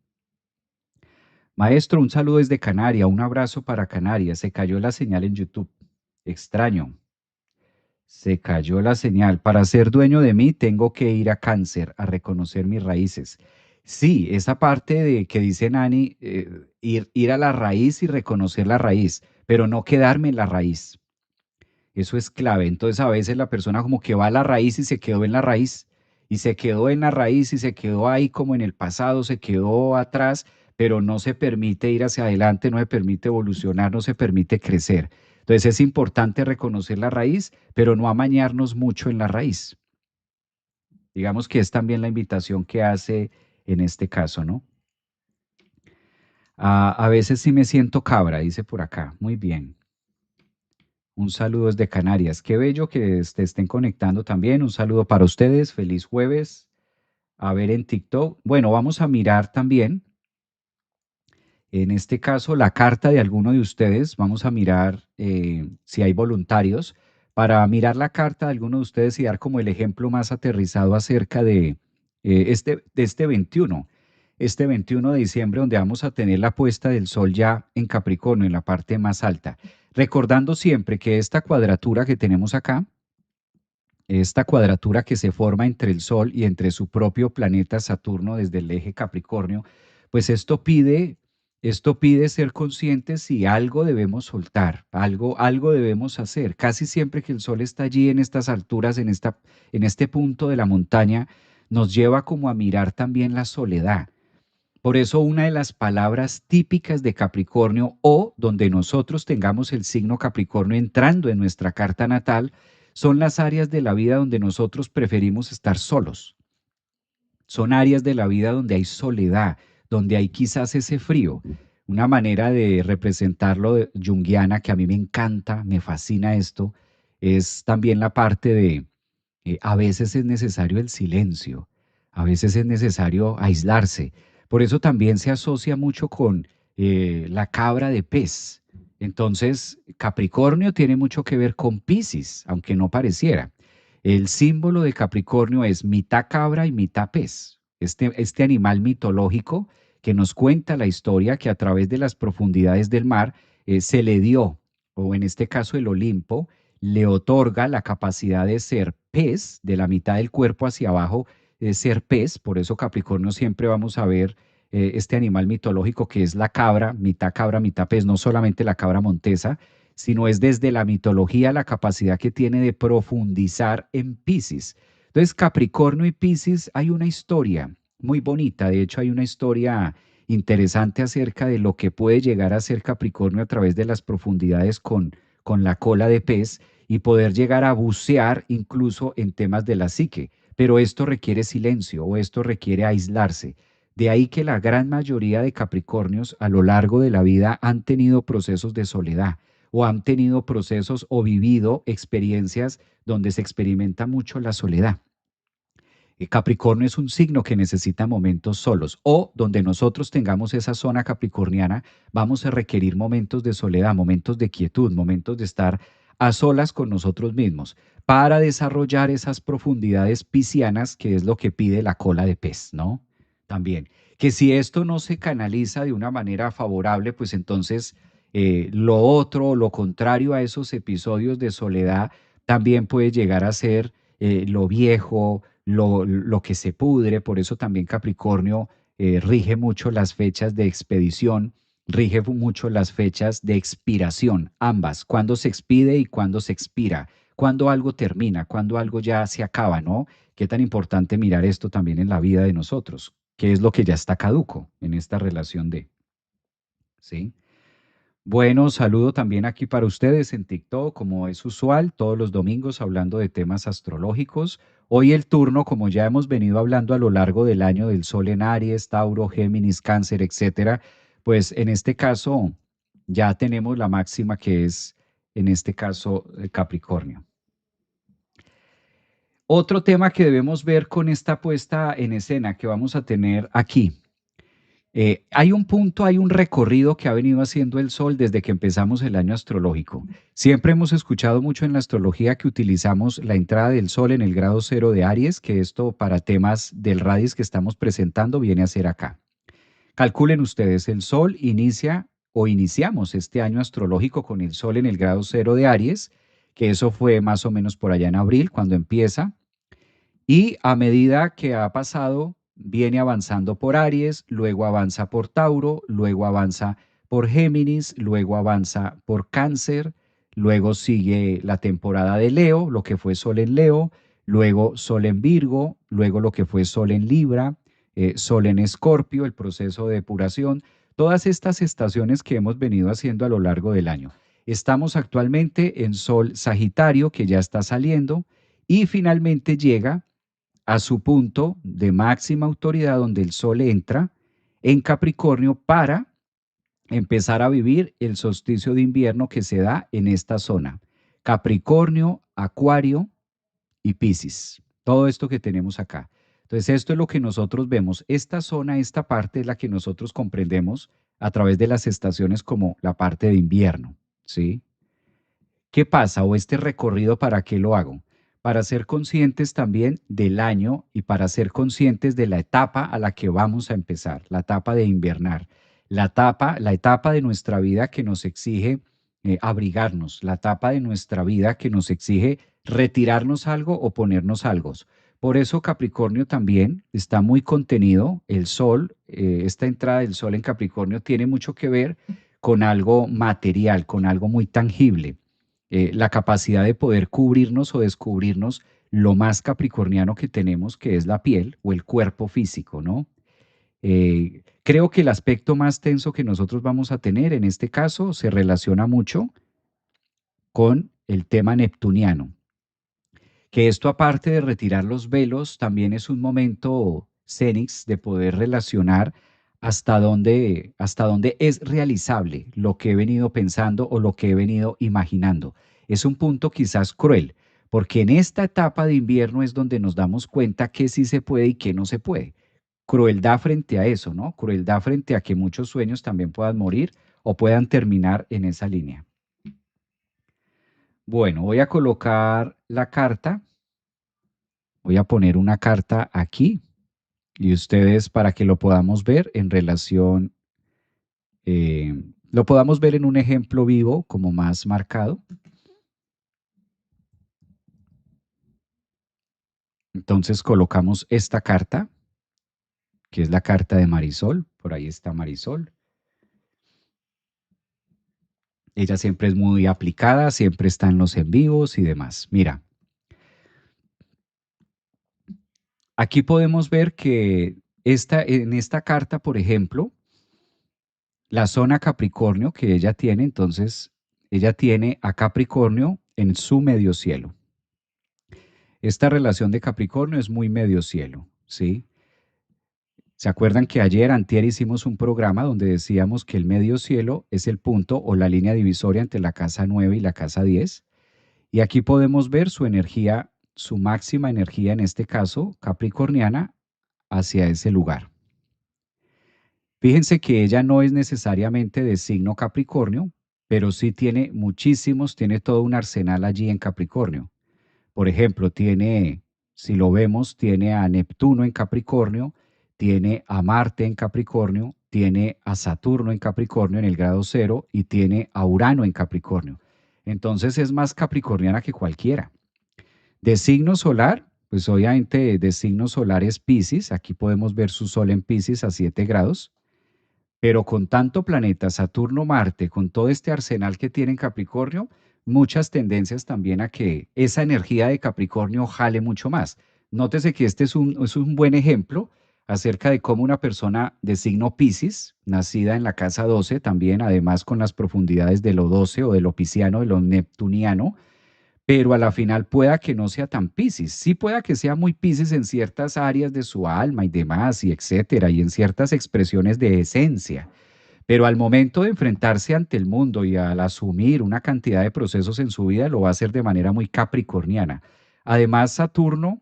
Maestro, un saludo desde Canarias, un abrazo para Canarias. Se cayó la señal en YouTube. Extraño. Se cayó la señal. Para ser dueño de mí, tengo que ir a Cáncer, a reconocer mis raíces. Sí, esa parte de que dice Nani, ir a la raíz y reconocer la raíz, pero no quedarme en la raíz. Eso es clave. Entonces a veces la persona como que va a la raíz y se quedó en la raíz, y se quedó en la raíz y se quedó ahí como en el pasado, se quedó atrás, pero no se permite ir hacia adelante, no se permite evolucionar, no se permite crecer. Entonces es importante reconocer la raíz, pero no amañarnos mucho en la raíz. Digamos que es también la invitación que hace en este caso, ¿no? A veces sí me siento cabra, dice por acá. Muy bien. Un saludo desde Canarias. Qué bello que te estén conectando también. Un saludo para ustedes. Feliz jueves. A ver en TikTok. Bueno, vamos a mirar también, en este caso, la carta de alguno de ustedes. Vamos a mirar si hay voluntarios para mirar la carta de alguno de ustedes y dar como el ejemplo más aterrizado acerca de este 21. Este 21 de diciembre, donde vamos a tener la puesta del sol ya en Capricornio, en la parte más alta. Recordando siempre que esta cuadratura que tenemos acá, esta cuadratura que se forma entre el Sol y entre su propio planeta Saturno desde el eje Capricornio, pues esto pide ser conscientes si algo debemos soltar, algo debemos hacer. Casi siempre que el Sol está allí en estas alturas, en este punto de la montaña, nos lleva como a mirar también la soledad. Por eso una de las palabras típicas de Capricornio o donde nosotros tengamos el signo Capricornio entrando en nuestra carta natal son las áreas de la vida donde nosotros preferimos estar solos. Son áreas de la vida donde hay soledad, donde hay quizás ese frío. Una manera de representarlo junguiana que a mí me encanta, me fascina esto, es también la parte de a veces es necesario el silencio, a veces es necesario aislarse. Por eso también se asocia mucho con la cabra de pez. Entonces, Capricornio tiene mucho que ver con Piscis, aunque no pareciera. El símbolo de Capricornio es mitad cabra y mitad pez. Este animal mitológico que nos cuenta la historia que a través de las profundidades del mar se le dio, o en este caso el Olimpo, le otorga la capacidad de ser pez, de la mitad del cuerpo hacia abajo, ser pez. Por eso Capricornio siempre vamos a ver este animal mitológico que es la cabra, mitad pez, no solamente la cabra montesa, sino es desde la mitología la capacidad que tiene de profundizar en Piscis. Entonces, Capricornio y Piscis hay una historia muy bonita, de hecho hay una historia interesante acerca de lo que puede llegar a ser Capricornio a través de las profundidades con la cola de pez y poder llegar a bucear incluso en temas de la psique. Pero esto requiere silencio o esto requiere aislarse. De ahí que la gran mayoría de Capricornios a lo largo de la vida han tenido procesos de soledad o han tenido procesos o vivido experiencias donde se experimenta mucho la soledad. Capricornio es un signo que necesita momentos solos o donde nosotros tengamos esa zona capricorniana, vamos a requerir momentos de soledad, momentos de quietud, momentos de estar a solas con nosotros mismos para desarrollar esas profundidades piscianas que es lo que pide la cola de pez, ¿no? También, que si esto no se canaliza de una manera favorable, pues entonces lo otro, lo contrario a esos episodios de soledad, también puede llegar a ser lo viejo, lo que se pudre, por eso también Capricornio rige mucho las fechas de expedición, rige mucho las fechas de expiración, ambas, cuando se expide y cuando se expira, cuando algo termina, cuando algo ya se acaba, ¿no? Qué tan importante mirar esto también en la vida de nosotros, qué es lo que ya está caduco en esta relación de, ¿sí? Bueno, saludo también aquí para ustedes en TikTok, como es usual, todos los domingos hablando de temas astrológicos. Hoy el turno, como ya hemos venido hablando a lo largo del año del Sol en Aries, Tauro, Géminis, Cáncer, etcétera, pues en este caso ya tenemos la máxima que es, en este caso, Capricornio. Otro tema que debemos ver con esta puesta en escena que vamos a tener aquí. Hay un punto, hay un recorrido que ha venido haciendo el Sol desde que empezamos el año astrológico. Siempre hemos escuchado mucho en la astrología que utilizamos la entrada del Sol en el grado cero de Aries, que esto para temas del radios que estamos presentando viene a ser acá. Calculen ustedes, el Sol inicia o iniciamos este año astrológico con el Sol en el grado cero de Aries, que eso fue más o menos por allá en abril, cuando empieza. Y a medida que ha pasado, viene avanzando por Aries, luego avanza por Tauro, luego avanza por Géminis, luego avanza por Cáncer, luego sigue la temporada de Leo, lo que fue Sol en Leo, luego Sol en Virgo, luego lo que fue Sol en Libra, Sol en Escorpio, el proceso de depuración, todas estas estaciones que hemos venido haciendo a lo largo del año. Estamos actualmente en Sol Sagitario, que ya está saliendo, y finalmente llega a su punto de máxima autoridad donde el Sol entra en Capricornio para empezar a vivir el solsticio de invierno que se da en esta zona. Capricornio, Acuario y Piscis. Todo esto que tenemos acá. Entonces, esto es lo que nosotros vemos. Esta zona, esta parte es la que nosotros comprendemos a través de las estaciones como la parte de invierno, ¿sí? ¿Qué pasa? O este recorrido, ¿para qué lo hago? Para ser conscientes también del año y para ser conscientes de la etapa a la que vamos a empezar, la etapa de invernar, la etapa de nuestra vida que nos exige abrigarnos, la etapa de nuestra vida que nos exige retirarnos algo o ponernos algo. Por eso Capricornio también está muy contenido, el Sol, esta entrada del Sol en Capricornio tiene mucho que ver con algo material, con algo muy tangible, la capacidad de poder cubrirnos o descubrirnos lo más capricorniano que tenemos, que es la piel o el cuerpo físico, ¿no? Creo que el aspecto más tenso que nosotros vamos a tener en este caso se relaciona mucho con el tema neptuniano, que esto aparte de retirar los velos, también es un momento cenix de poder relacionar hasta dónde es realizable lo que he venido pensando o lo que he venido imaginando. Es un punto quizás cruel, porque en esta etapa de invierno es donde nos damos cuenta que sí se puede y que no se puede. Crueldad frente a eso, ¿no? Crueldad frente a que muchos sueños también puedan morir o puedan terminar en esa línea. Bueno, voy a colocar la carta. Voy a poner una carta aquí y ustedes para que lo podamos ver en relación, eh, lo podamos ver en un ejemplo vivo como más marcado. Entonces colocamos esta carta, que es la carta de Marisol. Por ahí está Marisol. Ella siempre es muy aplicada, siempre está en los en vivos y demás. Mira, aquí podemos ver que en esta carta, por ejemplo, la zona Capricornio que ella tiene, entonces, ella tiene a Capricornio en su medio cielo. Esta relación de Capricornio es muy medio cielo, ¿sí? ¿Se acuerdan que ayer, antier, hicimos un programa donde decíamos que el medio cielo es el punto o la línea divisoria entre la casa 9 y la casa 10? Y aquí podemos ver su energía, su máxima energía, en este caso capricorniana, hacia ese lugar. Fíjense que ella no es necesariamente de signo Capricornio, pero sí tiene muchísimos, tiene todo un arsenal allí en Capricornio. Por ejemplo, tiene, si lo vemos, tiene a Neptuno en Capricornio, tiene a Marte en Capricornio, tiene a Saturno en Capricornio en el grado cero y tiene a Urano en Capricornio. Entonces es más capricorniana que cualquiera. De signo solar, pues obviamente de signo solar es Piscis, aquí podemos ver su sol en Piscis a 7 grados, pero con tanto planeta, Saturno, Marte, con todo este arsenal que tiene en Capricornio, muchas tendencias también a que esa energía de Capricornio jale mucho más. Nótese que este es un buen ejemplo acerca de cómo una persona de signo Piscis, nacida en la casa 12, también además con las profundidades de lo 12 o de lo pisciano, de lo neptuniano, pero a la final pueda que no sea tan Piscis. Sí pueda que sea muy Piscis en ciertas áreas de su alma y demás, y etcétera, y en ciertas expresiones de esencia. Pero al momento de enfrentarse ante el mundo y al asumir una cantidad de procesos en su vida, lo va a hacer de manera muy capricorniana. Además, Saturno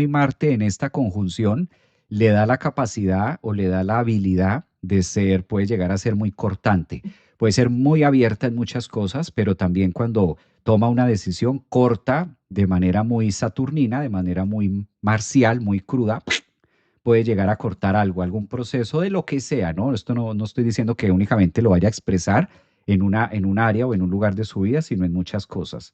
y Marte en esta conjunción le da la capacidad o le da la habilidad de ser, puede llegar a ser muy cortante, puede ser muy abierta en muchas cosas, pero también cuando toma una decisión corta de manera muy saturnina, de manera muy marcial, muy cruda, puede llegar a cortar algo, algún proceso de lo que sea, ¿no? Esto no estoy diciendo que únicamente lo vaya a expresar en un área o en un lugar de su vida, sino en muchas cosas.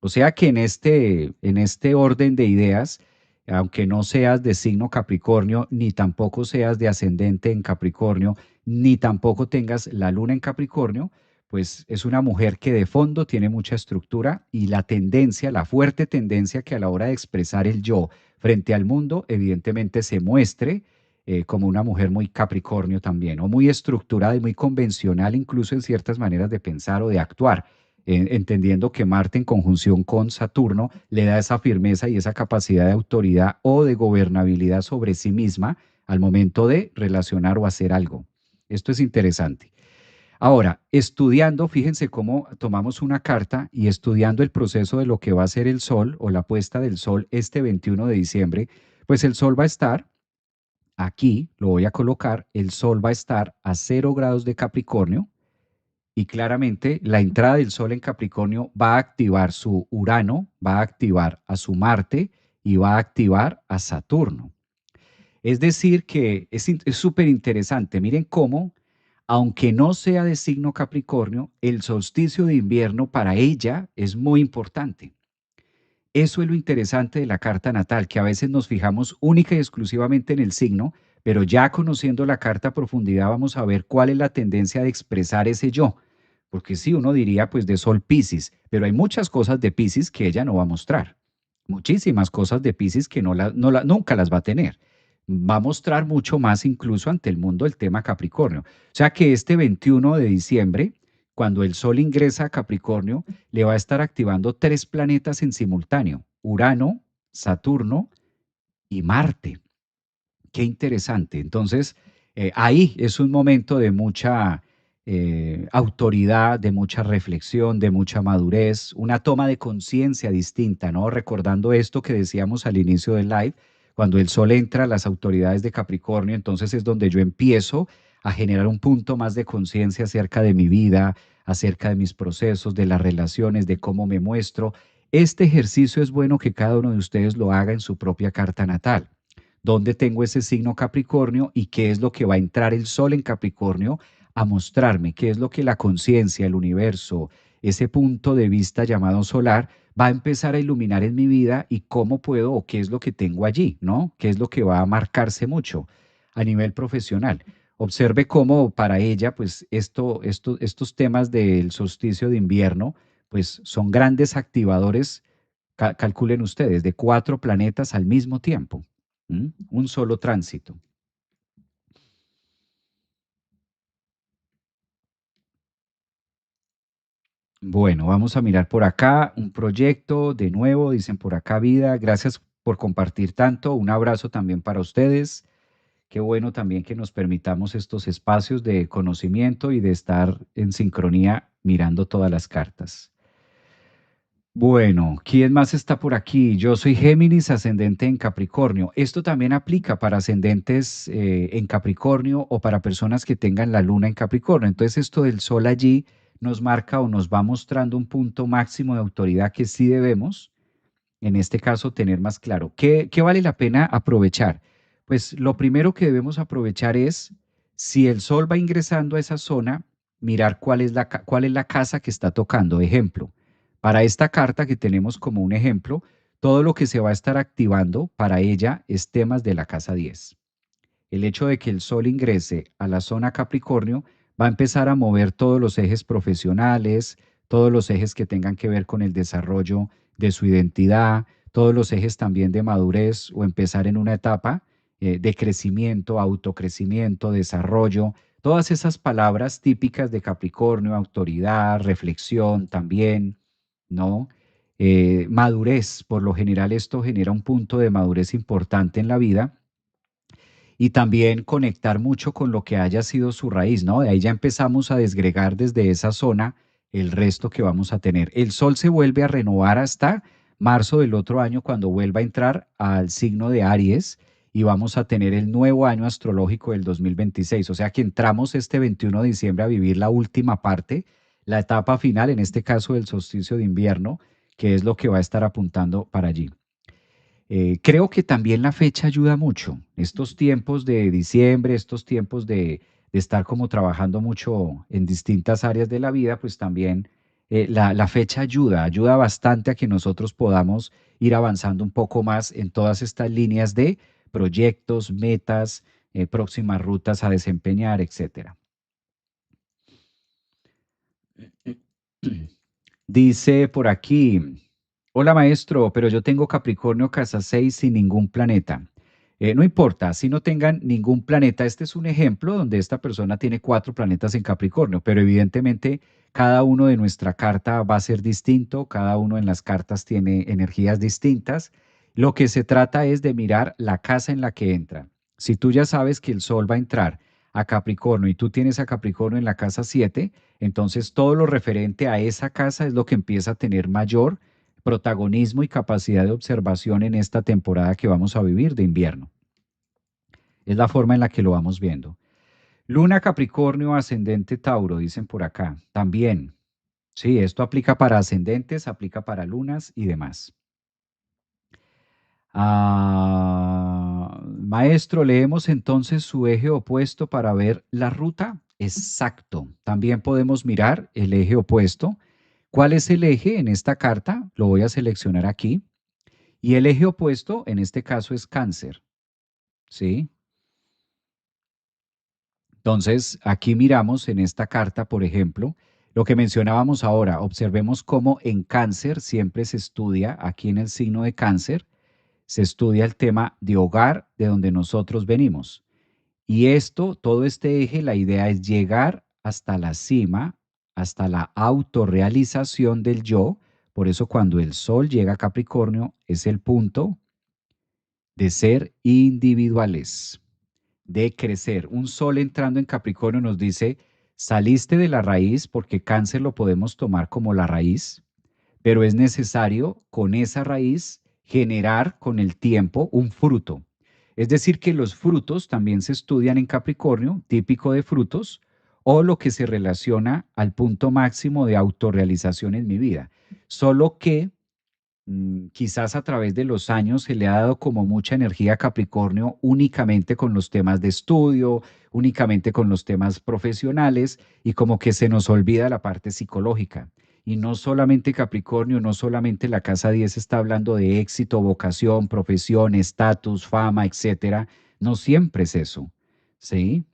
O sea que en este orden de ideas, aunque no seas de signo Capricornio, ni tampoco seas de ascendente en Capricornio, ni tampoco tengas la luna en Capricornio, pues es una mujer que de fondo tiene mucha estructura y la tendencia, la fuerte tendencia que a la hora de expresar el yo frente al mundo, evidentemente se muestre como una mujer muy Capricornio también, o muy estructurada y muy convencional incluso en ciertas maneras de pensar o de actuar, entendiendo que Marte en conjunción con Saturno le da esa firmeza y esa capacidad de autoridad o de gobernabilidad sobre sí misma al momento de relacionar o hacer algo. Esto es interesante. Ahora, estudiando, fíjense cómo tomamos una carta y estudiando el proceso de lo que va a ser el sol o la puesta del sol este 21 de diciembre, pues el sol va a estar aquí, lo voy a colocar, el sol va a estar a 0 grados de Capricornio y claramente la entrada del sol en Capricornio va a activar su Urano, va a activar a su Marte y va a activar a Saturno. Es decir, que es súper interesante. Miren cómo, aunque no sea de signo Capricornio, el solsticio de invierno para ella es muy importante. Eso es lo interesante de la carta natal, que a veces nos fijamos única y exclusivamente en el signo, pero ya conociendo la carta a profundidad vamos a ver cuál es la tendencia de expresar ese yo. Porque sí, uno diría pues de Sol Piscis, pero hay muchas cosas de Piscis que ella no va a mostrar. Muchísimas cosas de Piscis que nunca las va a tener. Va a mostrar mucho más incluso ante el mundo el tema Capricornio. O sea que este 21 de diciembre, cuando el Sol ingresa a Capricornio, le va a estar activando tres planetas en simultáneo: Urano, Saturno y Marte. Qué interesante. Entonces, ahí es un momento de mucha autoridad, de mucha reflexión, de mucha madurez, una toma de conciencia distinta, ¿no? Recordando esto que decíamos al inicio del live, cuando el sol entra a las autoridades de Capricornio, entonces es donde yo empiezo a generar un punto más de conciencia acerca de mi vida, acerca de mis procesos, de las relaciones, de cómo me muestro. Este ejercicio es bueno que cada uno de ustedes lo haga en su propia carta natal. ¿Dónde tengo ese signo Capricornio y qué es lo que va a entrar el sol en Capricornio a mostrarme? ¿Qué es lo que la conciencia, el universo, ese punto de vista llamado solar va a empezar a iluminar en mi vida y cómo puedo o qué es lo que tengo allí, ¿no? ¿Qué es lo que va a marcarse mucho a nivel profesional? Observe cómo para ella, pues estos temas del solsticio de invierno, pues son grandes activadores, calculen ustedes, de 4 planetas al mismo tiempo. Un solo tránsito. Bueno, vamos a mirar por acá un proyecto de nuevo, dicen por acá vida. Gracias por compartir tanto. Un abrazo también para ustedes. Qué bueno también que nos permitamos estos espacios de conocimiento y de estar en sincronía mirando todas las cartas. Bueno, ¿quién más está por aquí? Yo soy Géminis, ascendente en Capricornio. Esto también aplica para ascendentes en Capricornio o para personas que tengan la luna en Capricornio. Entonces, esto del sol allí nos marca o nos va mostrando un punto máximo de autoridad que sí debemos, en este caso, tener más claro. ¿Qué vale la pena aprovechar? Pues lo primero que debemos aprovechar es, si el sol va ingresando a esa zona, mirar cuál es la casa que está tocando. Ejemplo, para esta carta que tenemos como un ejemplo, todo lo que se va a estar activando para ella es temas de la casa 10. El hecho de que el sol ingrese a la zona Capricornio va a empezar a mover todos los ejes profesionales, todos los ejes que tengan que ver con el desarrollo de su identidad, todos los ejes también de madurez o empezar en una etapa de crecimiento, autocrecimiento, desarrollo, todas esas palabras típicas de Capricornio: autoridad, reflexión también, ¿no? Madurez, por lo general esto genera un punto de madurez importante en la vida y también conectar mucho con lo que haya sido su raíz, ¿no? De ahí ya empezamos a desgregar desde esa zona el resto que vamos a tener. El sol se vuelve a renovar hasta marzo del otro año, cuando vuelva a entrar al signo de Aries y vamos a tener el nuevo año astrológico del 2026. O sea que entramos este 21 de diciembre a vivir la última parte, la etapa final, en este caso del solsticio de invierno, que es lo que va a estar apuntando para allí. Creo que también la fecha ayuda mucho. Estos tiempos de diciembre, estos tiempos de estar como trabajando mucho en distintas áreas de la vida, pues también la fecha ayuda bastante a que nosotros podamos ir avanzando un poco más en todas estas líneas de proyectos, metas, próximas rutas a desempeñar, etcétera. Dice por aquí, hola maestro, pero yo tengo Capricornio casa 6 sin ningún planeta. No importa, si no tengan ningún planeta, este es un ejemplo donde esta persona tiene 4 planetas en Capricornio, pero evidentemente cada uno de nuestra carta va a ser distinto, cada uno en las cartas tiene energías distintas. Lo que se trata es de mirar la casa en la que entra. Si tú ya sabes que el sol va a entrar a Capricornio y tú tienes a Capricornio en la casa 7, entonces todo lo referente a esa casa es lo que empieza a tener mayor protagonismo y capacidad de observación en esta temporada que vamos a vivir de invierno. Es la forma en la que lo vamos viendo. Luna Capricornio, ascendente Tauro, dicen por acá. También, sí, esto aplica para ascendentes, aplica para lunas y demás. Maestro, leemos entonces su eje opuesto para ver la ruta. Exacto. También podemos mirar el eje opuesto. ¿Cuál es el eje en esta carta? Lo voy a seleccionar aquí. Y el eje opuesto en este caso es Cáncer. ¿Sí? Entonces, aquí miramos en esta carta, por ejemplo, lo que mencionábamos ahora. Observemos cómo en Cáncer siempre se estudia, aquí en el signo de Cáncer, se estudia el tema de hogar de donde nosotros venimos. Y esto, todo este eje, la idea es llegar hasta la cima, hasta la autorrealización del yo. Por eso cuando el Sol llega a Capricornio es el punto de ser individuales, de crecer. Un Sol entrando en Capricornio nos dice, saliste de la raíz, porque Cáncer lo podemos tomar como la raíz, pero es necesario con esa raíz generar con el tiempo un fruto. Es decir, que los frutos también se estudian en Capricornio, típico de frutos, o lo que se relaciona al punto máximo de autorrealización en mi vida. Solo que quizás a través de los años se le ha dado como mucha energía a Capricornio únicamente con los temas de estudio, únicamente con los temas profesionales y como que se nos olvida la parte psicológica. Y no solamente Capricornio, no solamente la casa 10 está hablando de éxito, vocación, profesión, estatus, fama, etcétera. No siempre es eso, ¿sí?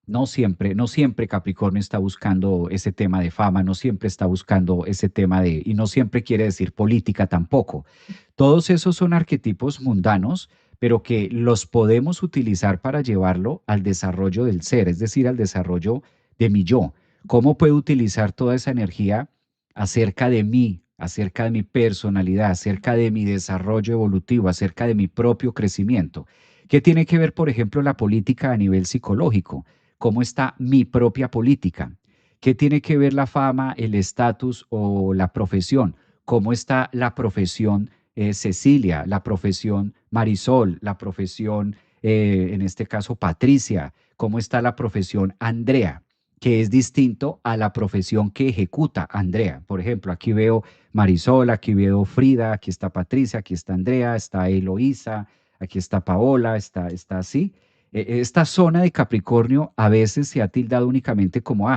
No siempre Capricornio está buscando ese tema de fama, no siempre está buscando ese tema de, y no siempre quiere decir política tampoco. Todos esos son arquetipos mundanos, pero que los podemos utilizar para llevarlo al desarrollo del ser, es decir, al desarrollo de mi yo. ¿Cómo puedo utilizar toda esa energía acerca de mí, acerca de mi personalidad, acerca de mi desarrollo evolutivo, acerca de mi propio crecimiento? ¿Qué tiene que ver, por ejemplo, la política a nivel psicológico? ¿Cómo está mi propia política? ¿Qué tiene que ver la fama, el estatus o la profesión? ¿Cómo está la profesión Cecilia, la profesión Marisol, la profesión, en este caso, Patricia? ¿Cómo está la profesión Andrea? Que es distinto a la profesión que ejecuta Andrea. Por ejemplo, aquí veo Marisol, aquí veo Frida, aquí está Patricia, aquí está Andrea, está Eloísa, aquí está Paola, está así. Esta zona de Capricornio a veces se ha tildado únicamente como,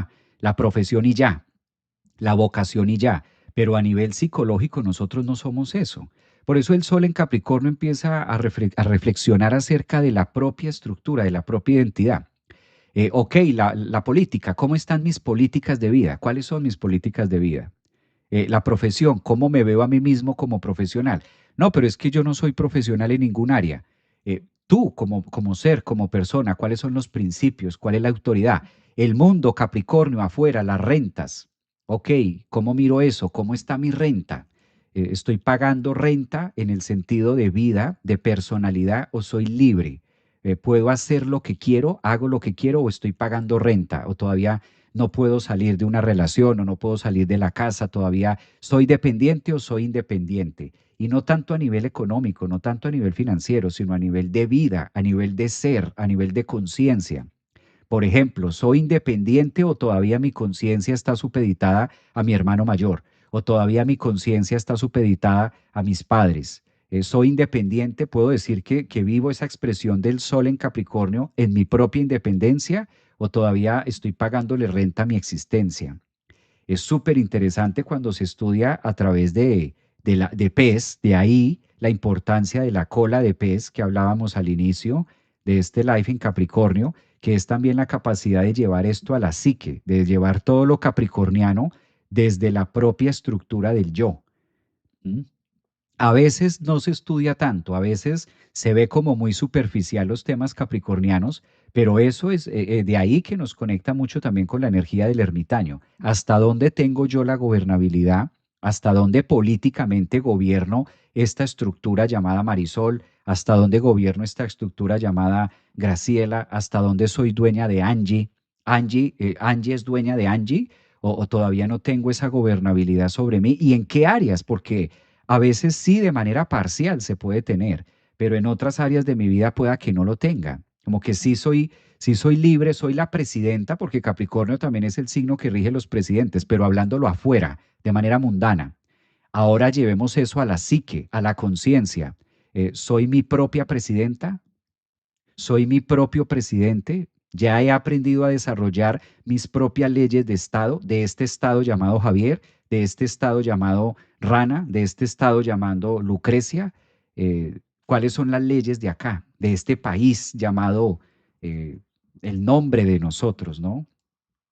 la profesión y ya, la vocación y ya, pero a nivel psicológico nosotros no somos eso. Por eso el Sol en Capricornio empieza a reflexionar acerca de la propia estructura, de la propia identidad. Ok, la política, ¿cómo están mis políticas de vida? ¿Cuáles son mis políticas de vida? La profesión, ¿cómo me veo a mí mismo como profesional? No, pero es que yo no soy profesional en ningún área. Tú, como ser, como persona, ¿cuáles son los principios? ¿Cuál es la autoridad? El mundo, Capricornio, afuera, las rentas. Ok, ¿cómo miro eso? ¿Cómo está mi renta? ¿Estoy pagando renta en el sentido de vida, de personalidad o soy libre? ¿Puedo hacer lo que quiero, hago lo que quiero o estoy pagando renta o todavía no puedo salir de una relación o no puedo salir de la casa, todavía soy dependiente o soy independiente? Y no tanto a nivel económico, no tanto a nivel financiero, sino a nivel de vida, a nivel de ser, a nivel de conciencia. Por ejemplo, ¿soy independiente o todavía mi conciencia está supeditada a mi hermano mayor? ¿O todavía mi conciencia está supeditada a mis padres? ¿Soy independiente? ¿Puedo decir que vivo esa expresión del sol en Capricornio en mi propia independencia? ¿O todavía estoy pagándole renta a mi existencia? Es súper interesante cuando se estudia a través de pez, de ahí la importancia de la cola de pez que hablábamos al inicio de este life en Capricornio, que es también la capacidad de llevar esto a la psique, de llevar todo lo capricorniano desde la propia estructura del yo. ¿Mm? A veces no se estudia tanto, a veces se ve como muy superficial los temas capricornianos, pero eso es de ahí que nos conecta mucho también con la energía del ermitaño. ¿Hasta dónde tengo yo la gobernabilidad? ¿Hasta dónde políticamente gobierno esta estructura llamada Marisol? ¿Hasta dónde gobierno esta estructura llamada Graciela, ¿hasta dónde soy dueña de Angie? Angie es dueña de Angie o todavía no tengo esa gobernabilidad sobre mí y en qué áreas, porque a veces sí de manera parcial se puede tener, pero en otras áreas de mi vida pueda que no lo tenga. Como que sí soy libre, soy la presidenta, porque Capricornio también es el signo que rige los presidentes, pero hablándolo afuera, de manera mundana. Ahora llevemos eso a la psique, a la conciencia. ¿Soy mi propia presidenta? ¿Soy mi propio presidente? Ya he aprendido a desarrollar mis propias leyes de Estado, de este Estado llamado Javier, de este Estado llamado Rana, de este Estado llamado Lucrecia. ¿Cuáles son las leyes de acá, de este país llamado eh, el nombre de nosotros, ¿no?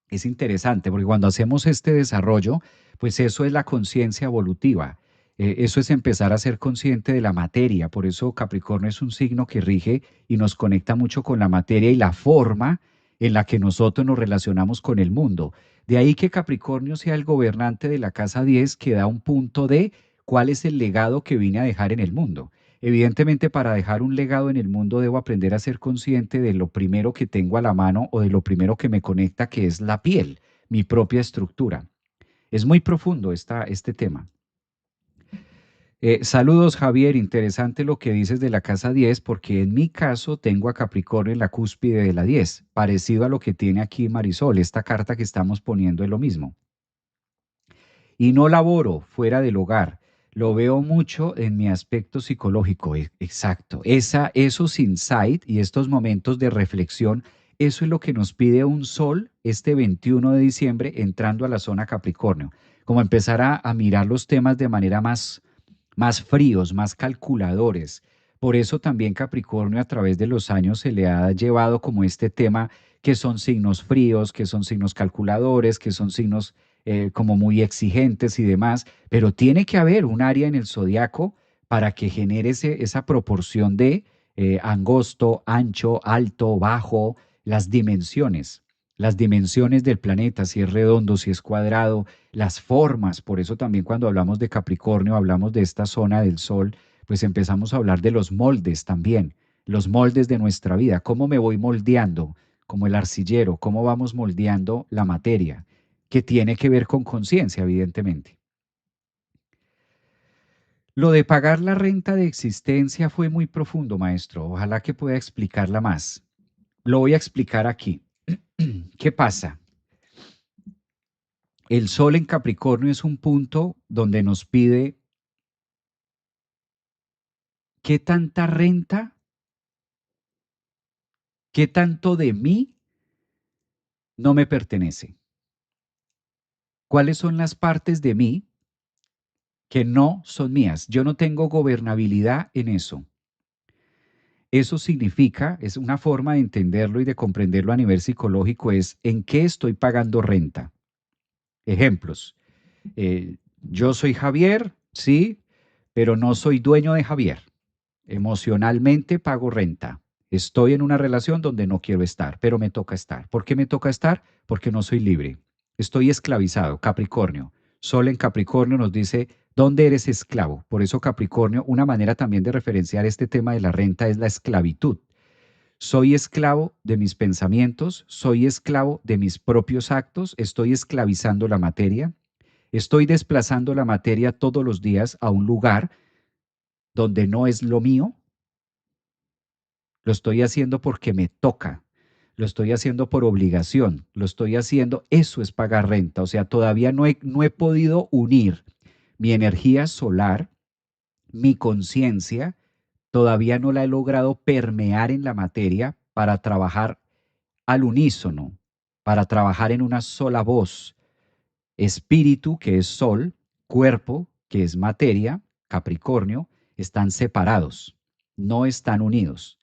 Es interesante porque cuando hacemos este desarrollo, pues eso es la conciencia evolutiva. Eso es empezar a ser consciente de la materia. Por eso Capricornio es un signo que rige y nos conecta mucho con la materia y la forma en la que nosotros nos relacionamos con el mundo. De ahí que Capricornio sea el gobernante de la casa 10 que da un punto de cuál es el legado que vine a dejar en el mundo. Evidentemente, para dejar un legado en el mundo debo aprender a ser consciente de lo primero que tengo a la mano o de lo primero que me conecta, que es la piel, mi propia estructura. Es muy profundo este tema. Saludos, Javier. Interesante lo que dices de la casa 10, porque en mi caso tengo a Capricornio en la cúspide de la 10, parecido a lo que tiene aquí Marisol. Esta carta que estamos poniendo es lo mismo. Y no laboro fuera del hogar. Lo veo mucho en mi aspecto psicológico. Exacto. Esos insight y estos momentos de reflexión, eso es lo que nos pide un sol este 21 de diciembre entrando a la zona Capricornio. Como empezar a mirar los temas de manera más fríos, más calculadores. Por eso también Capricornio a través de los años se le ha llevado como este tema que son signos fríos, que son signos calculadores, que son signos como muy exigentes y demás, pero tiene que haber un área en el zodiaco para que genere esa proporción de angosto, ancho, alto, bajo, las dimensiones del planeta, si es redondo, si es cuadrado, las formas. Por eso también cuando hablamos de Capricornio, hablamos de esta zona del Sol, pues empezamos a hablar de los moldes también, los moldes de nuestra vida, cómo me voy moldeando, como el arcillero, cómo vamos moldeando la materia, que tiene que ver con conciencia, evidentemente. Lo de pagar la renta de existencia fue muy profundo, maestro. Ojalá que pueda explicarla más. Lo voy a explicar aquí. ¿Qué pasa? El Sol en Capricornio es un punto donde nos pide qué tanta renta, qué tanto de mí no me pertenece. ¿Cuáles son las partes de mí que no son mías? Yo no tengo gobernabilidad en eso. Eso significa, es una forma de entenderlo y de comprenderlo a nivel psicológico, es en qué estoy pagando renta. Ejemplos. Yo soy Javier, sí, pero no soy dueño de Javier. Emocionalmente pago renta. Estoy en una relación donde no quiero estar, pero me toca estar. ¿Por qué me toca estar? Porque no soy libre. Estoy esclavizado. Capricornio. Sol en Capricornio nos dice, ¿dónde eres esclavo? Por eso Capricornio, una manera también de referenciar este tema de la renta es la esclavitud. Soy esclavo de mis pensamientos, soy esclavo de mis propios actos, estoy esclavizando la materia, estoy desplazando la materia todos los días a un lugar donde no es lo mío, lo estoy haciendo porque me toca, lo estoy haciendo por obligación, lo estoy haciendo, eso es pagar renta. O sea, todavía no he podido unir mi energía solar, mi conciencia, todavía no la he logrado permear en la materia para trabajar al unísono, para trabajar en una sola voz. Espíritu, que es sol, cuerpo, que es materia, Capricornio, están separados, no están unidos.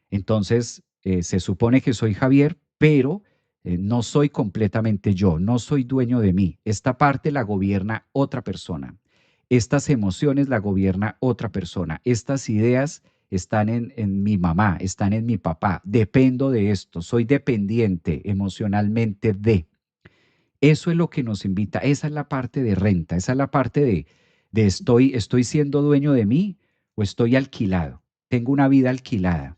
Entonces, se supone que soy Javier, pero no soy completamente yo, no soy dueño de mí. Esta parte la gobierna otra persona. Estas emociones la gobierna otra persona. Estas ideas están en mi mamá, están en mi papá. Dependo de esto, soy dependiente emocionalmente de. Eso es lo que nos invita, esa es la parte de renta, esa es la parte de estoy siendo dueño de mí o estoy alquilado, tengo una vida alquilada.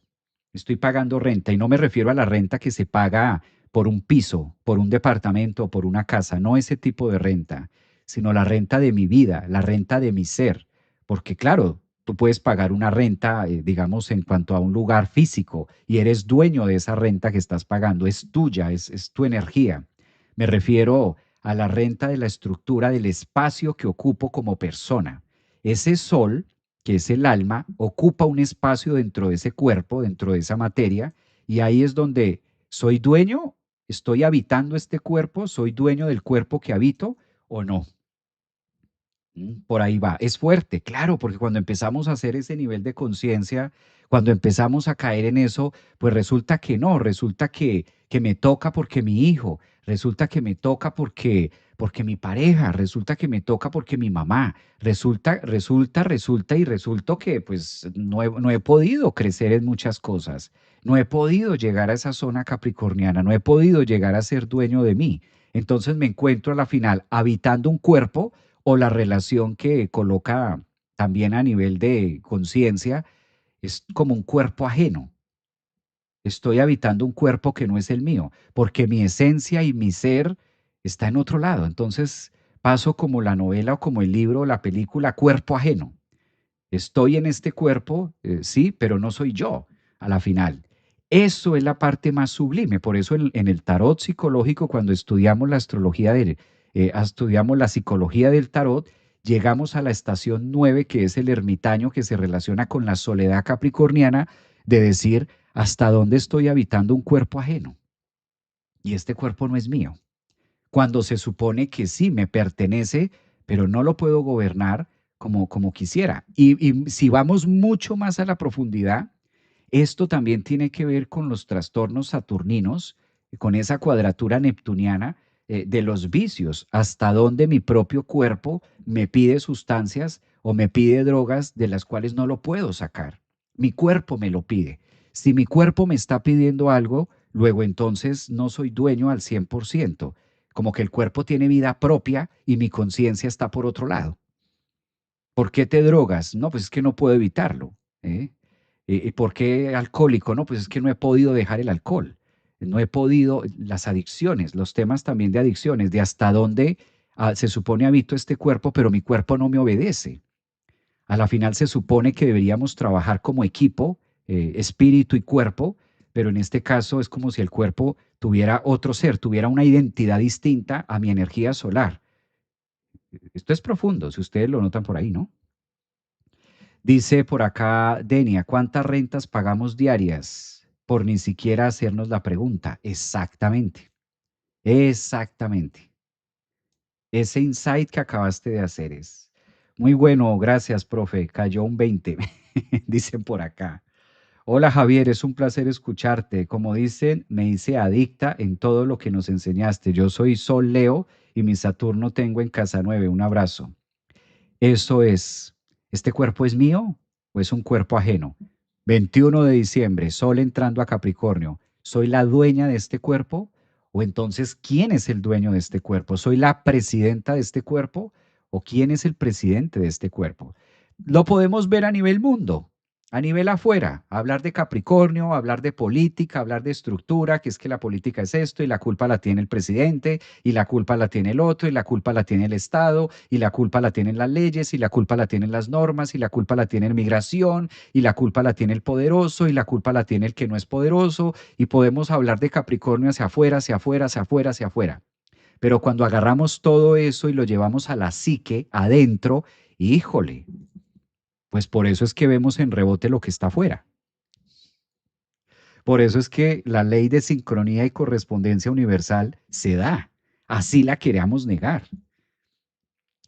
Estoy pagando renta y no me refiero a la renta que se paga por un piso, por un departamento, por una casa, no ese tipo de renta, sino la renta de mi vida, la renta de mi ser. Porque claro, tú puedes pagar una renta, digamos, en cuanto a un lugar físico y eres dueño de esa renta que estás pagando, es tuya, es tu energía. Me refiero a la renta de la estructura del espacio que ocupo como persona. Ese sol que es el alma, ocupa un espacio dentro de ese cuerpo, dentro de esa materia, y ahí es donde soy dueño, estoy habitando este cuerpo, soy dueño del cuerpo que habito o no. Por ahí va. Es fuerte, claro, porque cuando empezamos a hacer ese nivel de conciencia, cuando empezamos a caer en eso, pues resulta que no, resulta que me toca porque mi hijo, resulta que me toca porque mi pareja, resulta que me toca porque mi mamá, resulta y resulta que pues no he podido crecer en muchas cosas, no he podido llegar a esa zona capricorniana, no he podido llegar a ser dueño de mí. Entonces me encuentro a la final habitando un cuerpo o la relación que coloca también a nivel de conciencia es como un cuerpo ajeno. Estoy habitando un cuerpo que no es el mío, porque mi esencia y mi ser está en otro lado. Entonces paso como la novela o como el libro o la película, cuerpo ajeno. Estoy en este cuerpo, sí, pero no soy yo a la final. Eso es la parte más sublime. Por eso en el tarot psicológico, cuando estudiamos la astrología, estudiamos la psicología del tarot, llegamos a la estación 9, que es el ermitaño que se relaciona con la soledad capricorniana, de decir hasta dónde estoy habitando un cuerpo ajeno. Y este cuerpo no es mío. Cuando se supone que sí me pertenece, pero no lo puedo gobernar como quisiera. Y si vamos mucho más a la profundidad, esto también tiene que ver con los trastornos saturninos, con esa cuadratura neptuniana de los vicios, hasta donde mi propio cuerpo me pide sustancias o me pide drogas de las cuales no lo puedo sacar. Mi cuerpo me lo pide. Si mi cuerpo me está pidiendo algo, luego entonces no soy dueño al 100%, como que el cuerpo tiene vida propia y mi conciencia está por otro lado. ¿Por qué te drogas? No, pues es que no puedo evitarlo. ¿Eh? ¿Y por qué alcohólico? No, pues es que no he podido dejar el alcohol. No he podido, las adicciones, los temas también de adicciones, de hasta dónde se supone habito este cuerpo, pero mi cuerpo no me obedece. A la final se supone que deberíamos trabajar como equipo, espíritu y cuerpo, pero en este caso es como si el cuerpo tuviera otro ser, tuviera una identidad distinta a mi energía solar. Esto es profundo, si ustedes lo notan por ahí, ¿no? Dice por acá Denia, ¿cuántas rentas pagamos diarias? Por ni siquiera hacernos la pregunta. Exactamente, exactamente. Ese insight que acabaste de hacer es muy bueno. Gracias, profe. Cayó un 20, dicen por acá. Hola Javier, es un placer escucharte. Como dicen, me hice adicta en todo lo que nos enseñaste. Yo soy Sol Leo y mi Saturno tengo en casa 9. Un abrazo. Eso es, ¿este cuerpo es mío o es un cuerpo ajeno? 21 de diciembre, Sol entrando a Capricornio. ¿Soy la dueña de este cuerpo? ¿O entonces quién es el dueño de este cuerpo? ¿Soy la presidenta de este cuerpo? ¿O quién es el presidente de este cuerpo? Lo podemos ver a nivel mundo, a nivel afuera, hablar de Capricornio, hablar de política, hablar de estructura, que es que la política es esto y la culpa la tiene el presidente y la culpa la tiene el otro y la culpa la tiene el Estado y la culpa la tienen las leyes y la culpa la tienen las normas y la culpa la tiene migración y la culpa la tiene el poderoso y la culpa la tiene el que no es poderoso y podemos hablar de Capricornio hacia afuera, hacia afuera, hacia afuera, hacia afuera. Pero cuando agarramos todo eso y lo llevamos a la psique, adentro, híjole, pues por eso es que vemos en rebote lo que está afuera. Por eso es que la ley de sincronía y correspondencia universal se da. Así la queramos negar.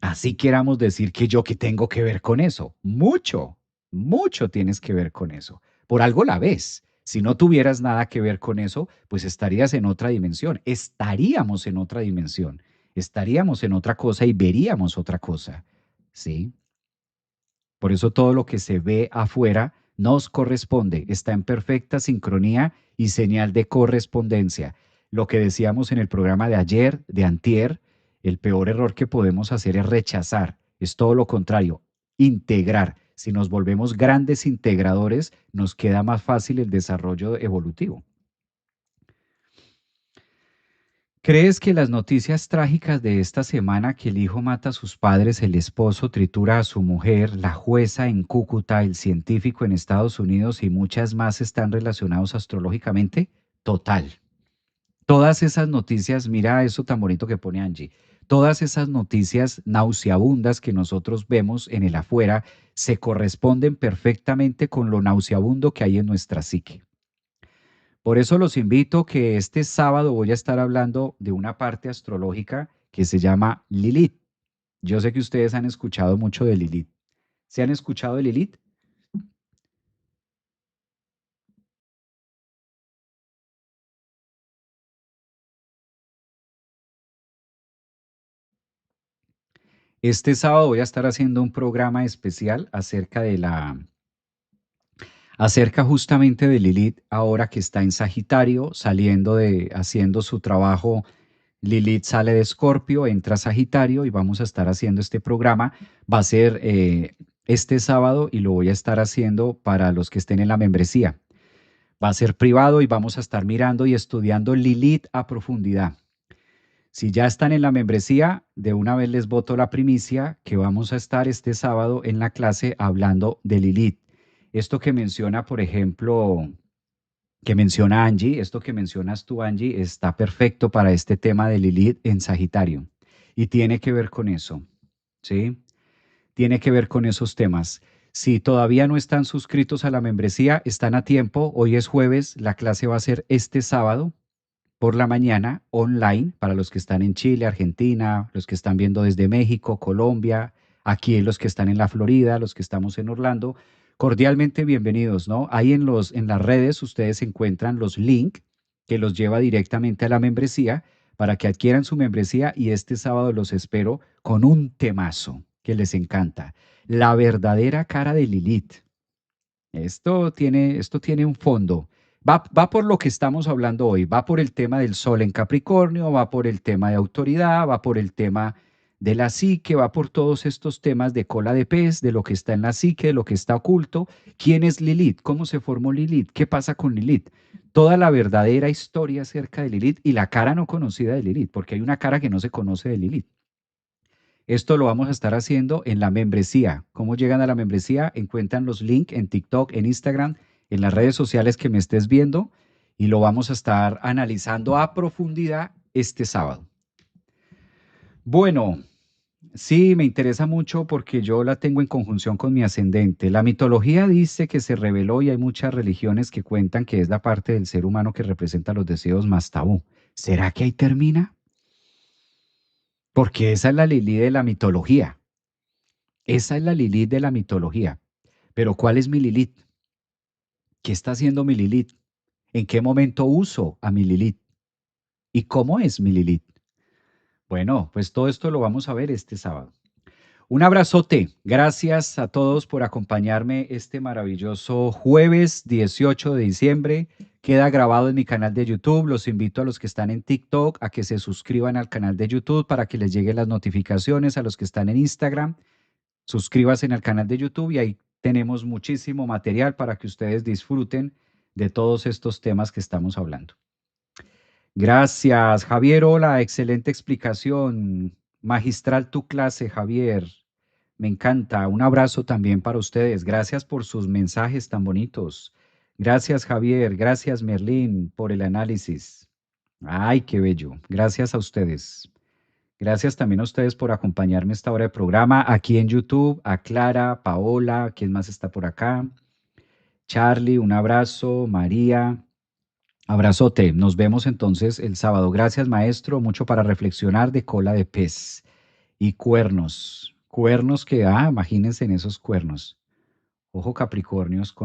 Así queramos decir que yo que tengo que ver con eso. Mucho, mucho tienes que ver con eso. Por algo la ves. Si no tuvieras nada que ver con eso, pues estarías en otra dimensión. Estaríamos en otra dimensión. Estaríamos en otra cosa y veríamos otra cosa. ¿Sí? Por eso todo lo que se ve afuera nos corresponde, está en perfecta sincronía y señal de correspondencia. Lo que decíamos en el programa de ayer, de antier, el peor error que podemos hacer es rechazar, es todo lo contrario, integrar. Si nos volvemos grandes integradores, nos queda más fácil el desarrollo evolutivo. ¿Crees que las noticias trágicas de esta semana, que el hijo mata a sus padres, el esposo tritura a su mujer, la jueza en Cúcuta, el científico en Estados Unidos y muchas más están relacionados astrológicamente? Total. Todas esas noticias, mira eso tan bonito que pone Angie, todas esas noticias nauseabundas que nosotros vemos en el afuera se corresponden perfectamente con lo nauseabundo que hay en nuestra psique. Por eso los invito que este sábado voy a estar hablando de una parte astrológica que se llama Lilith. Yo sé que ustedes han escuchado mucho de Lilith. ¿Se han escuchado de Lilith? Este sábado voy a estar haciendo un programa especial acerca justamente de Lilith, ahora que está en Sagitario, haciendo su trabajo. Lilith sale de Escorpio, entra a Sagitario y vamos a estar haciendo este programa. Va a ser este sábado y lo voy a estar haciendo para los que estén en la membresía. Va a ser privado y vamos a estar mirando y estudiando Lilith a profundidad. Si ya están en la membresía, de una vez les boto la primicia que vamos a estar este sábado en la clase hablando de Lilith. Esto que menciona, por ejemplo, que menciona Angie, esto que mencionas tú, Angie, está perfecto para este tema de Lilith en Sagitario. Y tiene que ver con eso, ¿sí? Tiene que ver con esos temas. Si todavía no están suscritos a la membresía, están a tiempo. Hoy es jueves, la clase va a ser este sábado por la mañana online para los que están en Chile, Argentina, los que están viendo desde México, Colombia, aquí los que están en la Florida, los que estamos en Orlando. Cordialmente bienvenidos, ¿no? Ahí en las redes ustedes encuentran los links que los lleva directamente a la membresía para que adquieran su membresía y este sábado los espero con un temazo que les encanta. La verdadera cara de Lilith. Esto tiene un fondo. Va por lo que estamos hablando hoy, va por el tema del sol en Capricornio, va por el tema de autoridad, va por el tema de la psique, va por todos estos temas de cola de pez, de lo que está en la psique, de lo que está oculto. ¿Quién es Lilith? ¿Cómo se formó Lilith? ¿Qué pasa con Lilith? Toda la verdadera historia acerca de Lilith y la cara no conocida de Lilith, porque hay una cara que no se conoce de Lilith. Esto lo vamos a estar haciendo en la membresía. ¿Cómo llegan a la membresía? Encuentran los links en TikTok, en Instagram, en las redes sociales que me estés viendo y lo vamos a estar analizando a profundidad este sábado. Bueno, sí, me interesa mucho porque yo la tengo en conjunción con mi ascendente. La mitología dice que se reveló y hay muchas religiones que cuentan que es la parte del ser humano que representa los deseos más tabú. ¿Será que ahí termina? Porque esa es la Lili de la mitología. Esa es la Lilith de la mitología. Pero ¿cuál es mi Lilith? ¿Qué está haciendo mi Lilith? ¿En qué momento uso a mi Lilith? ¿Y cómo es mi Lilith? Bueno, pues todo esto lo vamos a ver este sábado. Un abrazote. Gracias a todos por acompañarme este maravilloso jueves 18 de diciembre. Queda grabado en mi canal de YouTube. Los invito a los que están en TikTok a que se suscriban al canal de YouTube para que les lleguen las notificaciones. A los que están en Instagram, suscríbase en el canal de YouTube y ahí tenemos muchísimo material para que ustedes disfruten de todos estos temas que estamos hablando. Gracias, Javier. Hola, excelente explicación. Magistral tu clase, Javier. Me encanta. Un abrazo también para ustedes. Gracias por sus mensajes tan bonitos. Gracias, Javier. Gracias, Merlín, por el análisis. Ay, qué bello. Gracias a ustedes. Gracias también a ustedes por acompañarme esta hora de programa aquí en YouTube, a Clara, Paola, ¿quién más está por acá? Charlie, un abrazo, María, abrazote. Nos vemos entonces el sábado. Gracias, maestro, mucho para reflexionar de cola de pez y cuernos. Cuernos que, imagínense en esos cuernos. Ojo Capricornios con